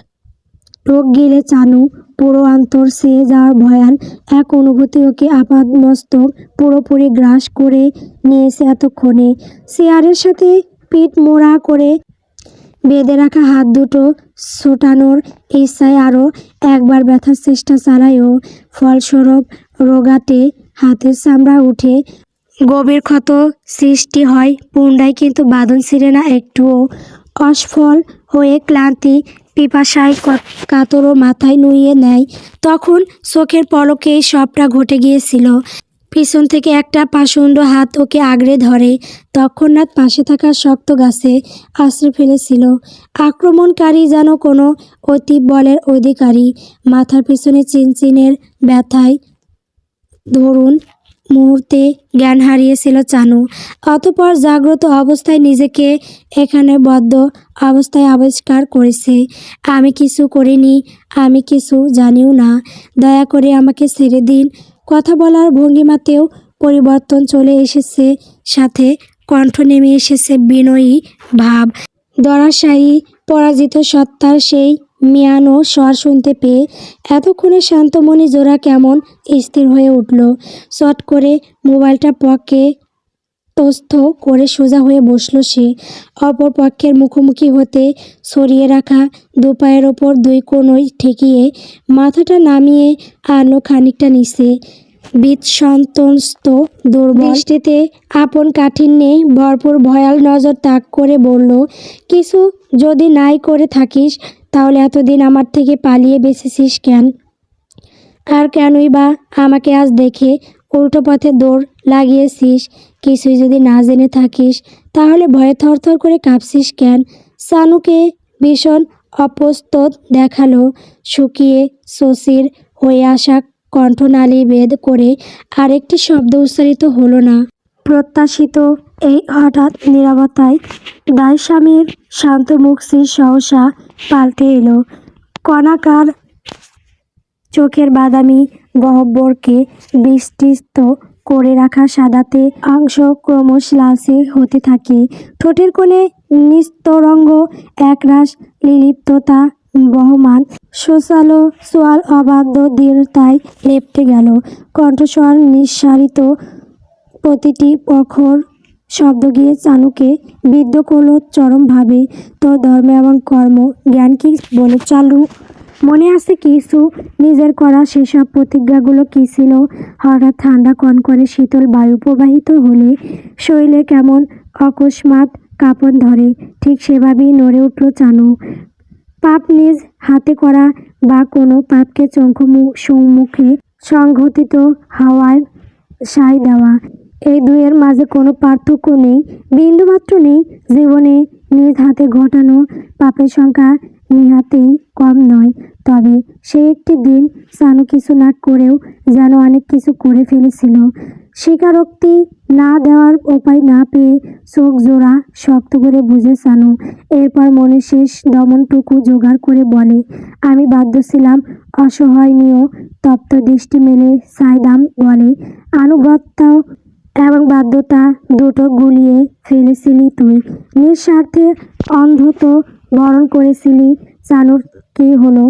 ঢোক গিলে চানু পুরো অন্তর ছেয়ে যাওয়ার ভয়াল এক অনুভূতি ওকে আপাদমস্তক পুরোপুরি গ্রাস করে নিয়েছে এতক্ষণে। চেয়ারের সাথে পিঠ মোড়া করে বেঁধে রাখা হাত দুটো ছোটানোর ইচ্ছায় আরও একবার ব্যথার চেষ্টা চালায়ও। ফলস্বরূপ রোগাটে হাতের চামড়া উঠে গভীর ক্ষত সৃষ্টি হয় পুন্ডায়, কিন্তু বাঁধন ছিঁড়ে না একটুও। অসফল হয়ে ক্লান্তি পিপাসায় কাতরও মাথায় নুইয়ে নেয়। তখন চোখের পলকেই সবটা ঘটে গিয়েছিল। পিছন থেকে একটা পাষণ্ড হাত ওকে আগড়ে ধরে তৎক্ষণাৎ পাশে থাকা শক্ত গাছে আছড়ে ফেলেছিল। আক্রমণকারী যেন কোনো অতীব বলের অধিকারী। মাথার পিছনে চিনচিনের ব্যথায় ধরুন মুহূর্তে জ্ঞান হারিয়েছিল চানু। অতঃপর জাগ্রত অবস্থায় নিজেকে এখানে বদ্ধ অবস্থায় আবিষ্কার করেছে। আমি কিছু করিনি, আমি কিছু জানিও না, দয়া করে আমাকে ছেড়ে দিন। কথা বলার ভঙ্গিমাতেও পরিবর্তন চলে এসেছে, সাথে কণ্ঠ নেমে এসেছে বিনয়ী ভাব। ধরাশায়ী পরাজিত সত্তার সেই মিয়ানো স্বর শুনতে পেয়ে এতক্ষণে শান্তমণি জোড়া কেমন স্থির হয়ে উঠল। চট করে মোবাইলটা পকেটস্থ করে সোজা হয়ে বসল সে। অপর পক্ষের মুখোমুখি হতে ছড়িয়ে রাখা দুপায়ের ওপর দুই কোণই ঠেকিয়ে মাথাটা নামিয়ে আনলো খানিকটা নিচে। বিৎসন্তস্ত দুর্বল দৃষ্টিতে আপন কাঠিন্যে ভরপুর ভয়াল নজর তাক করে বলল, কিছু যদি নাই করে থাকিস তাহলে এতদিন আমার থেকে পালিয়ে বেঁচেছিস কেন? আর কেনই বা আমাকে আজ দেখে উল্টো পথে দৌড় লাগিয়েছিস? কিছুই যদি না জেনে থাকিস তাহলে ভয়ে থরথর করে কাঁপছিস কেন? চানুকে ভীষণ অপ্রস্তুত দেখালো। শুকিয়ে শশীর হয়ে আসা কণ্ঠনালী ভেদ করে আরেকটি শব্দ উচ্চারিত হলো না। প্রত্যাশিত এই হঠাৎ নীরবতায় দায়স্বামীর শান্ত মুখশ্রী সহসা পাল্টে এলো। কণাকার চোখের বাদামি গহ্বরকে বিস্তৃত করে রাখা সাদাতে অংশ ক্রমশ লালচে হতে থাকে। ঠোঁটের কোণে নিস্তরঙ্গ একরাশ নির্লিপ্ততা বহমান। সোচালো চোয়াল অবাধ্য দৃঢ়তায় লেপ্টে গেল। কণ্ঠস্বর নিঃসারিত, প্রতিটি অক্ষর শব্দ গিয়ে চানুকে বিদ্ধ করল চরমভাবে। তোর ধর্ম এবং কর্ম জ্ঞান কি বলে চালু? মনে আছে কিছু? নিজের করা সেসব প্রতিজ্ঞাগুলো কী ছিল? হঠাৎ ঠান্ডা কনকনে শীতল বায়ু প্রবাহিত হলে শরীরে কেমন অকস্মাৎ কাঁপন ধরে, ঠিক সেভাবেই নড়ে উঠল চানু। পাপ নিজ হাতে করা বা কোনো পাপকে সম্মুখে সংঘটিত হওয়ায় সায় দেওয়া, এই দুয়ের মাঝে কোনো পার্থক্য নেই, বিন্দুমাত্র নেই। জীবনে নিজ হাতে ঘটানো পাপের সংখ্যা নিহাতেই কম নয়। তবে সে একটি দিন চানু কিছু না করেও যেন অনেক কিছু করে ফেলেছিল। স্বীকারোক্তি না দেওয়ার উপায় না পেয়ে চোখ জোড়া শক্ত করে বুঝে চানু। এরপর মনে শেষ দমনটুকু জোগাড় করে বলে, আমি বাধ্য ছিলাম। অসহনীয় তপ্ত দৃষ্টি মেলে সাইদাম বলে, আনুগত্য এবং বাধ্যতা দুটো গুলিয়ে ফেলেছিলি তুই। নিঃস্বার্থে অন্ধত বরণ করেছিলি। চানুর কী হলো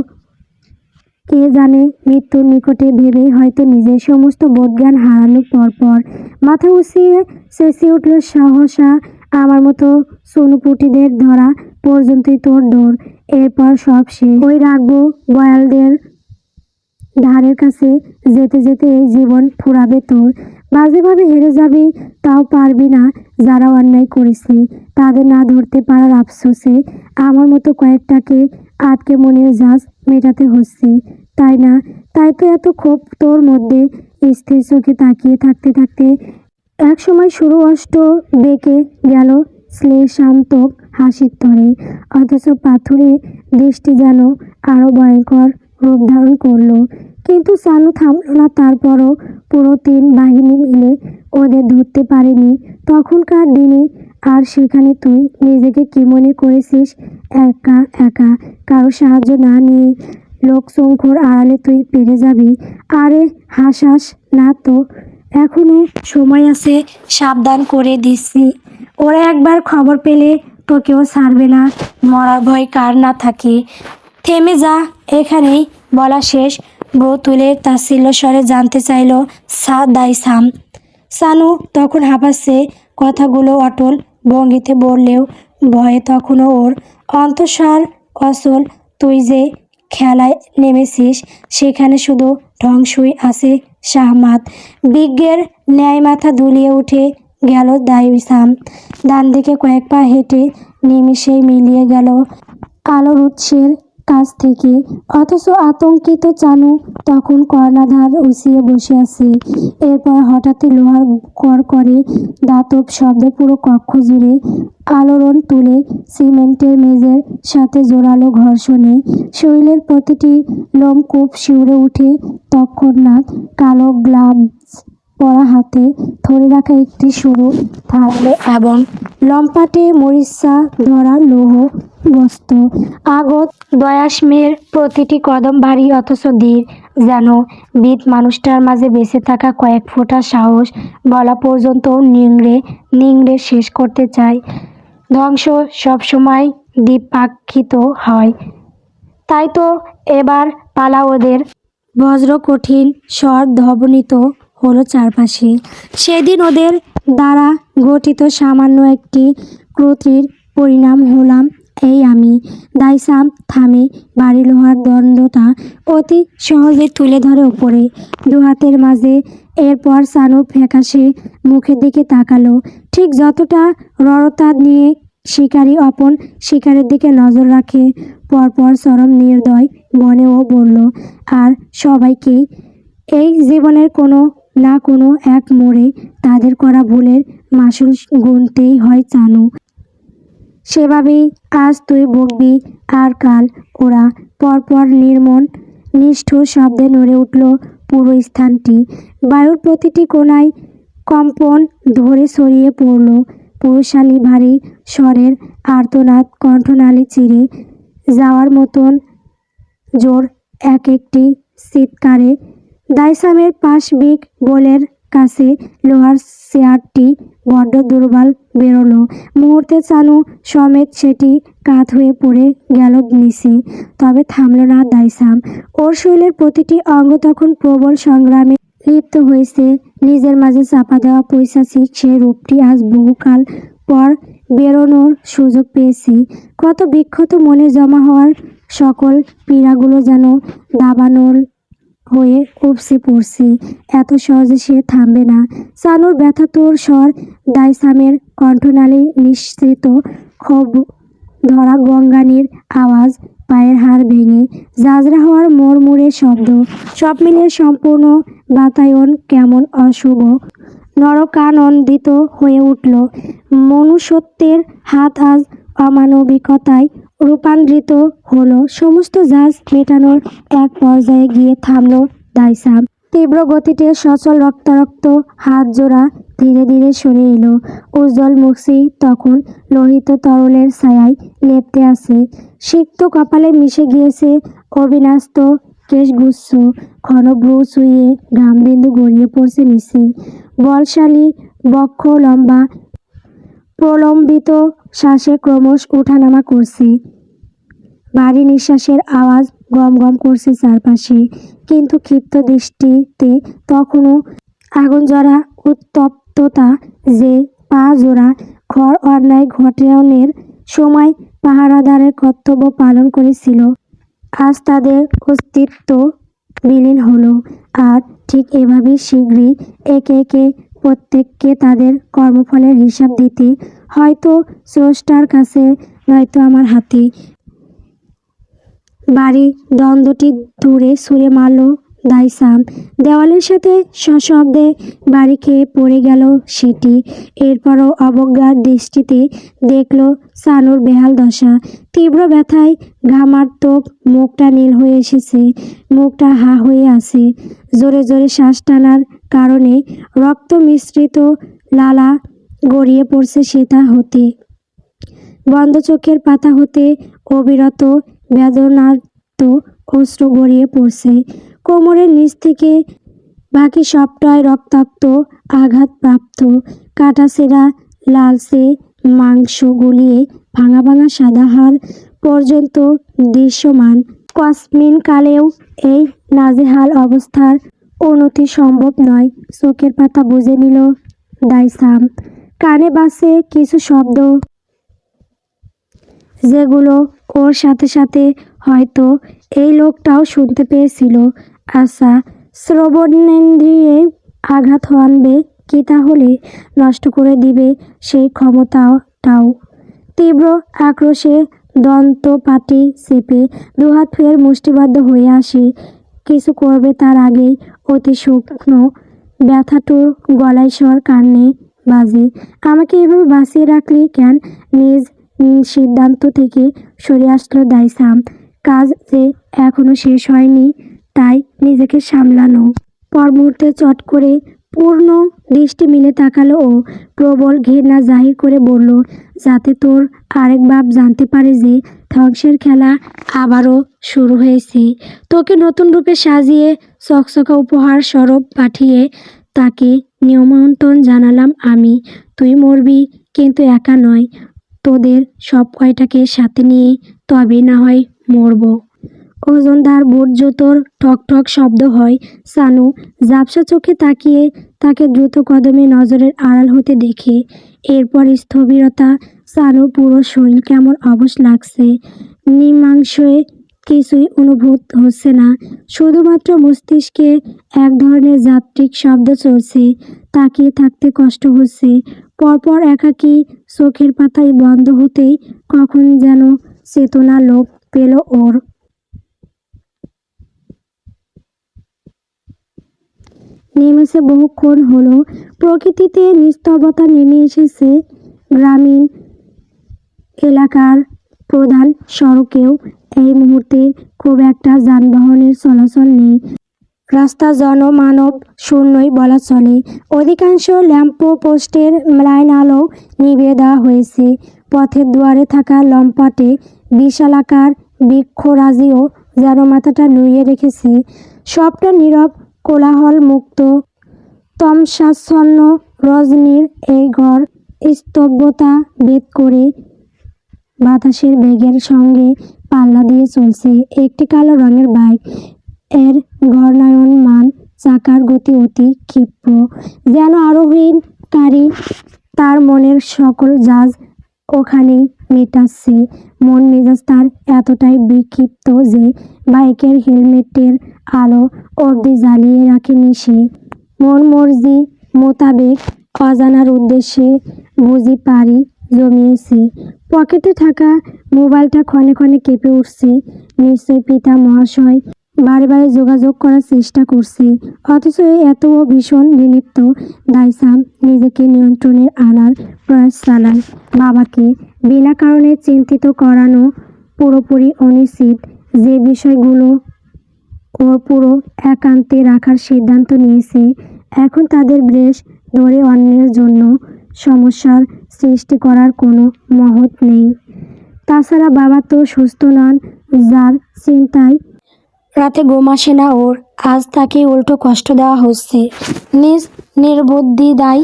কে জানে? মৃত্যুর নিকটে ভেবেই হয়তো নিজের সমস্ত বোধজ্ঞান হারানো। পরপর মাথা উঁচিয়ে চেঁচিয়ে উঠল সহসা, আমার মতো সোনুপুটিদের ধরা পর্যন্তই তোর দৌড়, এরপর সব শেষ। ওই রাখবো গয়ালদের ধারের কাছে যেতে যেতে এই জীবন ফুরাবে তোর। বাজেভাবে হেরে যাবি, তাও পারবি না। যারা অন্যায় করেছে তাদের না ধরতে পারার আফসোসে আমার মতো কয়েকটাকে আটকে মনের জাজ মেটাতে হচ্ছে, তাই না? তাই তো এত ক্ষোভ তোর মধ্যে। স্থির চোখে তাকিয়ে থাকতে থাকতে এক সময় শুরু অষ্ট বেঁকে গেল শ্লেষান্ত হাসির তরে, অথচ পাথুরে দৃষ্টি যেন আরো ভয়ঙ্কর রূপ ধারণ করলো। কিন্তু সানু থামল না। তারপরও পুরো 3 বাহিনী মিলে ওদের ধরতে পারেনি তখনকার দিনে। আর সেখানে তুই নিজেকে কি মনে করেছিস? একা একা, কারো সাহায্য না নিয়ে লোকসংখ্যার আড়ালে তুই পেরে যাবি? আরে হাসাস না তো, এখনো সময় আছে। সাবধান করে দিচ্ছি, ওরা একবার খবর পেলে তোকেও ছাড়বে না। মরার ভয় কার না থাকে। থেমে যা এখানেই। বলা শেষ, বউ তুলে তাচ্ছিল্য স্বরে জানতে চাইল দাইসাম। সানু তখন হাঁপাচ্ছে, কথাগুলো অটল ভঙ্গিতে বললেও ভয়ে তখনও ওর অন্তঃসার অচল। তুই যে খেলায় নেমেছিস সেখানে শুধু ধ্বংসই আছে শাহমাত। বিজ্ঞের ন্যায় মাথা দুলিয়ে উঠে গেল দাইসাম। ডান দিকে কয়েক পা হেঁটে নিমিষেই মিলিয়ে গেল আলোর উৎসের কাছ থেকে। অথচ আতঙ্কিত চানু তখন কর্ণাধার উঁচিয়ে বসে আছে। এরপর হঠাৎই লোহার কড়কড়ে দাতব শব্দ পুরো কক্ষ জুড়ে আলোড়ন তুলে। সিমেন্টের মেঝের সাথে জোরালো ঘর্ষণে শরীরের প্রতিটি লোমকূপ শিউরে উঠে। তৎক্ষণাৎ কালো গ্লাভস পরা হাতে ধরে রাখা একটি সরু ধারালো এবং লম্পাটে মরিচা ধরা লৌহ বস্তু। আগত দয়াসময়ের প্রতিটি কদম ভারী অথচ ধীর, যেন বিদ মানুষটার মাঝে বেঁচে থাকা কয়েক ফোঁটা সাহস বলা পর্যন্ত নিংড়ে নিংড়ে শেষ করতে চায়। ধ্বংস সবসময় দ্বিপাক্ষিত হয়। তাই তো এবার পালা ওদের। বজ্র কঠিন স্বর ধ্বনিত হলো চারপাশে। সেদিন ওদের দ্বারা গঠিত সামান্য একটি ক্রুটির পরিণাম হলাম এই আমি। দাইসাম থামে, বাড়ি লোহার দণ্ডটা অতি সহজে তুলে ধরে উপরে দুহাতের মাঝে। এরপর সানু ফ্যাকাশে মুখের দিকে তাকালো, ঠিক যতটা রড়তা নিয়ে শিকারী অপন শিকারের দিকে নজর রাখে। পরপর চরম নির্দয় মনেও বলল, আর সবাইকেই এই জীবনের কোনো না কোনো এক মোড়ে তাদের করা ভুলের মাসুল গুনতেই হয় চানু। সেভাবেই আজ তুই ভুগবি, আর কাল ওরা। পরপর নির্মম নিষ্ঠুর শব্দে নড়ে উঠল পুরো স্থানটি। বায়ুর প্রতিটি কোণায় কম্পন ধরে ছড়িয়ে পড়ল পুরুষালী ভারী স্বরের আর্তনাদ, কণ্ঠনালী চিরে যাওয়ার মতন জোর এক একটি চিৎকারে। দাইসামের পাশবিক গোলের কাছে লোহার চেয়ারটি বড্ড দুর্বল বেরোলো। মুহূর্তে চানু সমেত সেটি কাত হয়ে পড়ে গেল নিচে। তবে থামল না দাইসাম। ওর শরীরের প্রতিটি অঙ্গ তখন প্রবল সংগ্রামে লিপ্ত হয়েছে। নিজের মাঝে চাপা দেওয়া পৈশাচিক সে রূপটি আজ বহুকাল পর বেরোনোর সুযোগ পেয়েছে। কত বিক্ষত মনে জমা হওয়ার সকল পীড়াগুলো যেন দাবানল হয়ে উপসে পড়ছে। এত সহজে সে থামবে না। চানুর ব্যথাতুর স্বর, দাইসামের কণ্ঠনালী নিঃসৃত ক্ষোভ ধরা গঙ্গানির আওয়াজ, পায়ের হাড় ভেঙে জাজরা হওয়ার মোড়মুড়ে শব্দ, সব মিলিয়ে সম্পূর্ণ বাতায়ন কেমন অশুভ নরকানন্দিত হয়ে উঠল। মনুষ্যত্বের হাত আজ অমানবিকতায় রূপান্তরিত হলো। সমস্ত জাজ মেটানোর এক পর্যায়ে গিয়ে থামল দাইসাম। তীব্র গতিতে সচল রক্তারক্ত হাত জোড়া ধীরে ধীরে সরে এলো। উজ্জ্বল মুখটি তখন লোহিত তরলের ছায়ায় লেপ্টে আছে। সিক্ত কপালে মিশে গিয়েছে অবিন্যস্ত কেশগুচ্ছ। ঘন ভ্রু চুইয়ে ঘামবিন্দু গড়িয়ে পড়ছে নিচে। বলশালী বক্ষ লম্বা প্রলম্বিত শ্বাসে ক্রমশ ওঠানামা করছে। ভারী নিঃশ্বাসের আওয়াজ গম গম করছে চারপাশে। কিন্তু ক্ষিপ্ত দৃষ্টিতে তখনও আগুন জড়া উত্তপ্ততা। যে পা জোড়া ঘর অন্যায় ঘটানোর সময় পাহারাদারের কর্তব্য পালন করেছিল, আজ তাদের অস্তিত্ব বিলীন হলো। আর ঠিক এভাবেই শীঘ্রই একে একে প্রত্যেককে তাদের কর্মফলের হিসাব দিতে, হয়তো স্রষ্টার কাছে, নয়তো আমার হাতে। বাড়ি দ্বন্দ্বটি দূরে ছুঁড়ে মারল দাইসাম। দেওয়ালের সাথে সশব্দে বাড়ি খেয়ে পড়ে গেল সেটি। এরপরও অবজ্ঞার দৃষ্টিতে দেখল সানুর বেহাল দশা। তীব্র ব্যথায় ঘামার্তক, মুখটা নীল হয়ে এসেছে, মুখটা হা হয়ে আছে। জোরে জোরে শ্বাস টানার কারণে রক্ত মিশ্রিত লালা গড়িয়ে পড়ছে সেটা হতে। বন্ধ চোখের পাতা হতে অবিরত বেদনার্ত অশ্রু গড়িয়ে পড়ছে। কোমরের নিচ থেকে বাকি সবটাই রক্তাক্ত, আঘাতপ্রাপ্ত, কাটাছেঁড়া, লালচে মাংস গলিয়ে ভাঙা ভাঙা সাদা হাড় পর্যন্ত দৃশ্যমান। কসমিন কালেও এই নাজেহাল অবস্থার উন্নতি সম্ভব নয়। চোখের পাতা বুজে নিল দাইসাম। কানে বাজছে কিছু শব্দ, যেগুলো ওর সাথে সাথে হয়তো এই লোকটাও শুনতে পেয়েছিল। আচ্ছা, শ্রবণেন্দ্রিয়ে আঘাত হানবে কি তাহলে? নষ্ট করে দিবে সেই ক্ষমতাটাও। তীব্র আক্রোশে দন্তপাটি চেপে দুহাত ফের মুষ্টিবদ্ধ হয়ে আসে। কিছু করবে তার আগেই অতি শুকনো ব্যথাটুর গলায় স্বর কানে বাজে। আমাকে এভাবে বাঁচিয়ে রাখলি কেন? নিজ সিদ্ধান্ত থেকে সরে আসলো দাইসাম। কাজ যে এখনো শেষ হয়নি, তাই নিজেকে সামলানো। পর মুহূর্তে চট করে পূর্ণ দৃষ্টি মিলে তাকালো ও প্রবল ঘৃণা জাহির করে বলল, যাতে তোর আরেক বাপ জানতে পারে যে ধ্বংসের খেলা আবারও শুরু হয়েছে। তোকে নতুন রূপে সাজিয়ে চকচকা উপহার স্বরূপ পাঠিয়ে তাকে নিমন্ত্রণ জানালাম আমি। তুই মরবি, কিন্তু একা নয়, তোদের সব কয়টাকে সাথে নিয়ে তবে না হয় মরব। ওজনদার বুট জুতোর ঠক ঠক শব্দ হয়। সানু ঝাপসা চোখে তাকিয়ে তাকে দ্রুত কদমে নজরের আড়াল হতে দেখে। এরপর স্থবিরতা। সানুর পুরো শরীর কেমন অবশ লাগছে। নিমাংসে কিছুই অনুভূত হচ্ছে না, শুধুমাত্র মস্তিষ্কে এক ধরনের যান্ত্রিক শব্দ চলছে। তাকিয়ে থাকতে কষ্ট হচ্ছে। পরপর একাকী চোখের পাতায় বন্ধ হতেই কখন যেন চেতনা লোপ পেল ওর। নেমেছে বহুক্ষণ হলো। প্রকৃতিতে নিস্তব্ধতা নেমে এসেছে। গ্রামীণ এলাকার প্রধান সড়কেও এই মুহূর্তে খুব একটা যানবাহনের চলাচল নেই। রাস্তা জনমানব শূন্যই বলা চলে। অধিকাংশ ল্যাম্পপোস্টের লাইন আলো নিভিয়ে দেওয়া হয়েছে। পথের দুয়ারে থাকা লম্পাটে বিশালাকার বৃক্ষরাজিও যেন মাথাটা নুইয়ে রেখেছে। সবটা নীরব, কোলাহল মুক্ত। তমসাচ্ছন্ন রজনীর এই ঘর স্তব্ধতা ভেদ করে বাতাসের বেগের সঙ্গে পাল্লা দিয়ে চলছে একটি কালো রঙের বাইক। এর ঘূর্ণায়মান চাকার গতি অতি ক্ষিপ্র, যেন আরোহীকারী তার মনের সকল জাজ ওখানেই মেটাচ্ছে। মন মেজাজ তার এতটাই বিক্ষিপ্ত যে বাইকের হেলমেটের আলো অবধি জ্বালিয়ে রাখেনি সে। মন মর্জি মোতাবেক অজানার উদ্দেশ্যে বুঝি পাড়ি জমিয়েছে। পকেটে থাকা মোবাইলটা ক্ষণে ক্ষণে কেঁপে উঠছে। নিশ্চয় পিতা মহাশয় বারে বারে যোগাযোগ করার চেষ্টা করছে। অথচ এত ভীষণ বিলিপ্ত। দাইসাম নিজেকে নিয়ন্ত্রণে আনার প্রয়াস চালায়। বাবাকে বিনা কারণে চিন্তিত করানো পুরোপুরি অনুচিত। যে বিষয়গুলো ওর পুরো একান্তে রাখার সিদ্ধান্ত নিয়েছে, এখন তাদের ব্রেশ ধরে অন্যের জন্য সমস্যার সৃষ্টি করার কোনো মহৎ নেই। তাছাড়া বাবা তো সুস্থ নন, যার চিন্তায় রাতে ঘুম আসে না ওর। আজ তাকে উল্টো কষ্ট দেওয়া হচ্ছে। নিজ নির্বুদ্ধিতায়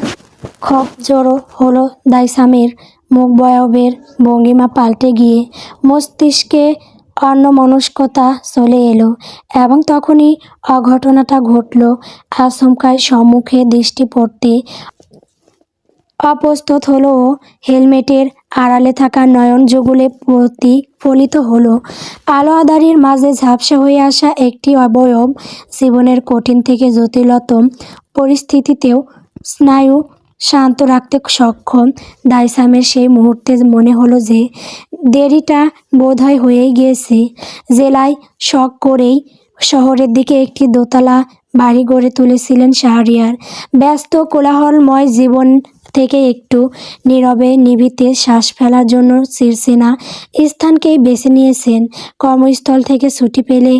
ক্ষোভ জড়ো হলো দাইসামের। মুখবয়বের ভঙ্গিমা পাল্টে গিয়ে মস্তিষ্কে অন্যমনস্কতা চলে এলো। এবং তখনই অঘটনটা ঘটল। আচমকাই সম্মুখে দৃষ্টি পড়তে অপ্রস্তুত হলো ও হেলমেটের আড়ালে থাকা নয়ন যুগলে প্রতিফলিত হলো। আলো আঁধারির মাঝে ঝাপসা হয়ে আসা একটি অবয়ব, জীবনের কঠিন থেকে জটিলতম পরিস্থিতিতেও স্নায়ু শান্ত রাখতে সক্ষম। দাইসামের সেই মুহূর্তে মনে হলো যে দেরিটা বোধহয় হয়েই গিয়েছে। জেলায় শখ করেই শহরের দিকে একটি দোতলা বাড়ি গড়ে তুলেছিলেন শাহরিয়ার। ব্যস্ত কোলাহলময় জীবন থেকে একটু নীরবে নিভৃতে শ্বাস ফেলার জন্য চিরচেনা স্থানকেই বেছে নিয়েছেন। কর্মস্থল থেকে ছুটি পেলে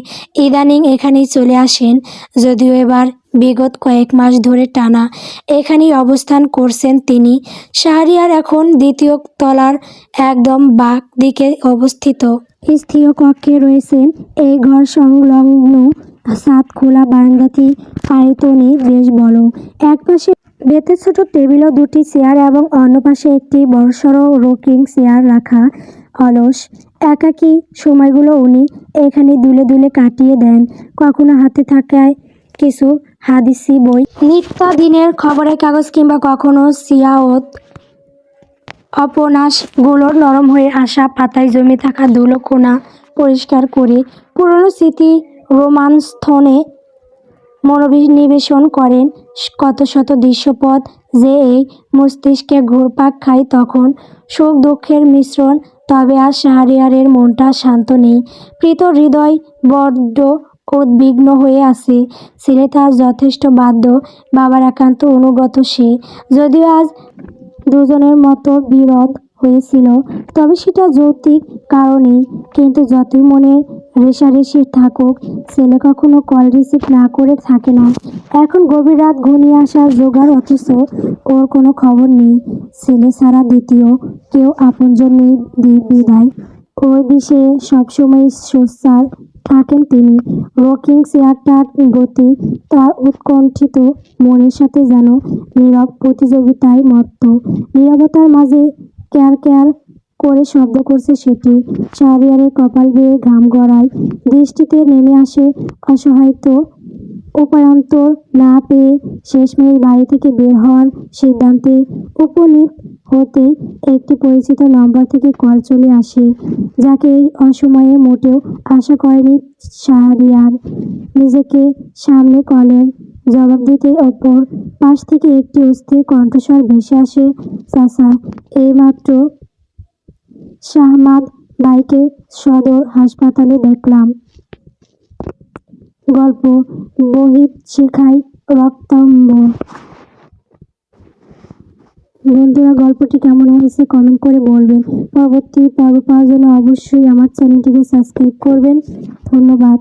ইদানিং এখানেই চলে আসেন। যদিও এবার বিগত কয়েক মাস ধরে টানা এখানেই অবস্থান করছেন তিনি। শাহরিয়ার এখন দ্বিতীয় তলার একদম বাঁ দিকে অবস্থিত স্থির কক্ষে রয়েছেন। এই ঘর সংলগ্ন ছাদ খোলা বারান্দাটি আয়তনে বেশ বড়। এক পাশে বেতের ছোট টেবিল ও দুটি চেয়ার এবং অন্য পাশে একটি বড়সড় রকিং চেয়ার রাখা। অলস একাকী সময়গুলো উনি এখানে দুলে দুলে কাটিয়ে দেন। কখনো হাতে থাকায় কিছু হাদিসি বই, নিত্যদিনের খবরের কাগজ কিংবা কখনো সিয়াওত উপন্যাসগুলোর নরম হয়ে আসা পাতায় জমে থাকা ধুলো কোণা পরিষ্কার করে পুরনো স্মৃতি রোমাঞ্চনে মনোনিবেশন করেন। কত শত দৃশ্যপথ যে এই মস্তিষ্কে ঘুরপাক খায় তখন সুখ দুঃখের মিশ্রণ। তবে আজ শাহরিয়ারের মনটা শান্ত নেই, প্রীত হৃদয় বড্ড উদ্বিগ্ন হয়ে আছে। ছেলে তার যথেষ্ট বাধ্য, বাবার একান্ত অনুগত সে। যদিও আজ দুজনের মতো বিরোধ হয়েছিল, তবে সেটা যৌক্তিক কারণেই। কিন্তু যতই মনের রেষারেষি থাকুক, ছেলে কখনো কল রিসিভ না করে থাকে না। এখন গভীর রাত ঘনিয়ে আসার জোগাড়, অথচ ওর কোনো খবর নেই। ছেলে ছাড়া দ্বিতীয় কেউ আপনজন নেই বিদায় ওই বিষে সবসময় সোচ্চার থাকেন তিনি। রকিং চেয়ারটার গতি তার উৎকণ্ঠিত মনের সাথে যেন নীরব প্রতিযোগিতায় মত্ত। নীরবতার মাঝে ক্যার ক্যার করে শব্দ করছে সেটি। শাহরিয়ারের কপাল বেয়ে ঘাম গড়ায়, দৃষ্টিতে নেমে আসে অসহায়ত্ব। উপায়ান্তর না পেয়ে শেষমেশ বাড়ি থেকে বের হওয়ার সিদ্ধান্তে উপনীত হতেই একটি পরিচিত নম্বর থেকে কল চলে আসে, যাকে এই অসময়ে মোটেও আশা করেনি শাহরিয়ার। নিজেকে সামনে কলের জবাব দিতে অপর পাশ থেকে একটি অস্থির কণ্ঠস্বর ভেসে আসে, চাচা, এইমাত্র শাহমাদ ভাইকে সদর হাসপাতালে দেখলাম। গল্প বহিত শিখায় রক্তাম্ব। বন্ধুরা, গল্পটি কেমন হয়েছে কমেন্ট করে বলবেন। পরবর্তী পর্ব পাওয়ার জন্য অবশ্যই আমার চ্যানেলটিকে সাবস্ক্রাইব করবেন। ধন্যবাদ।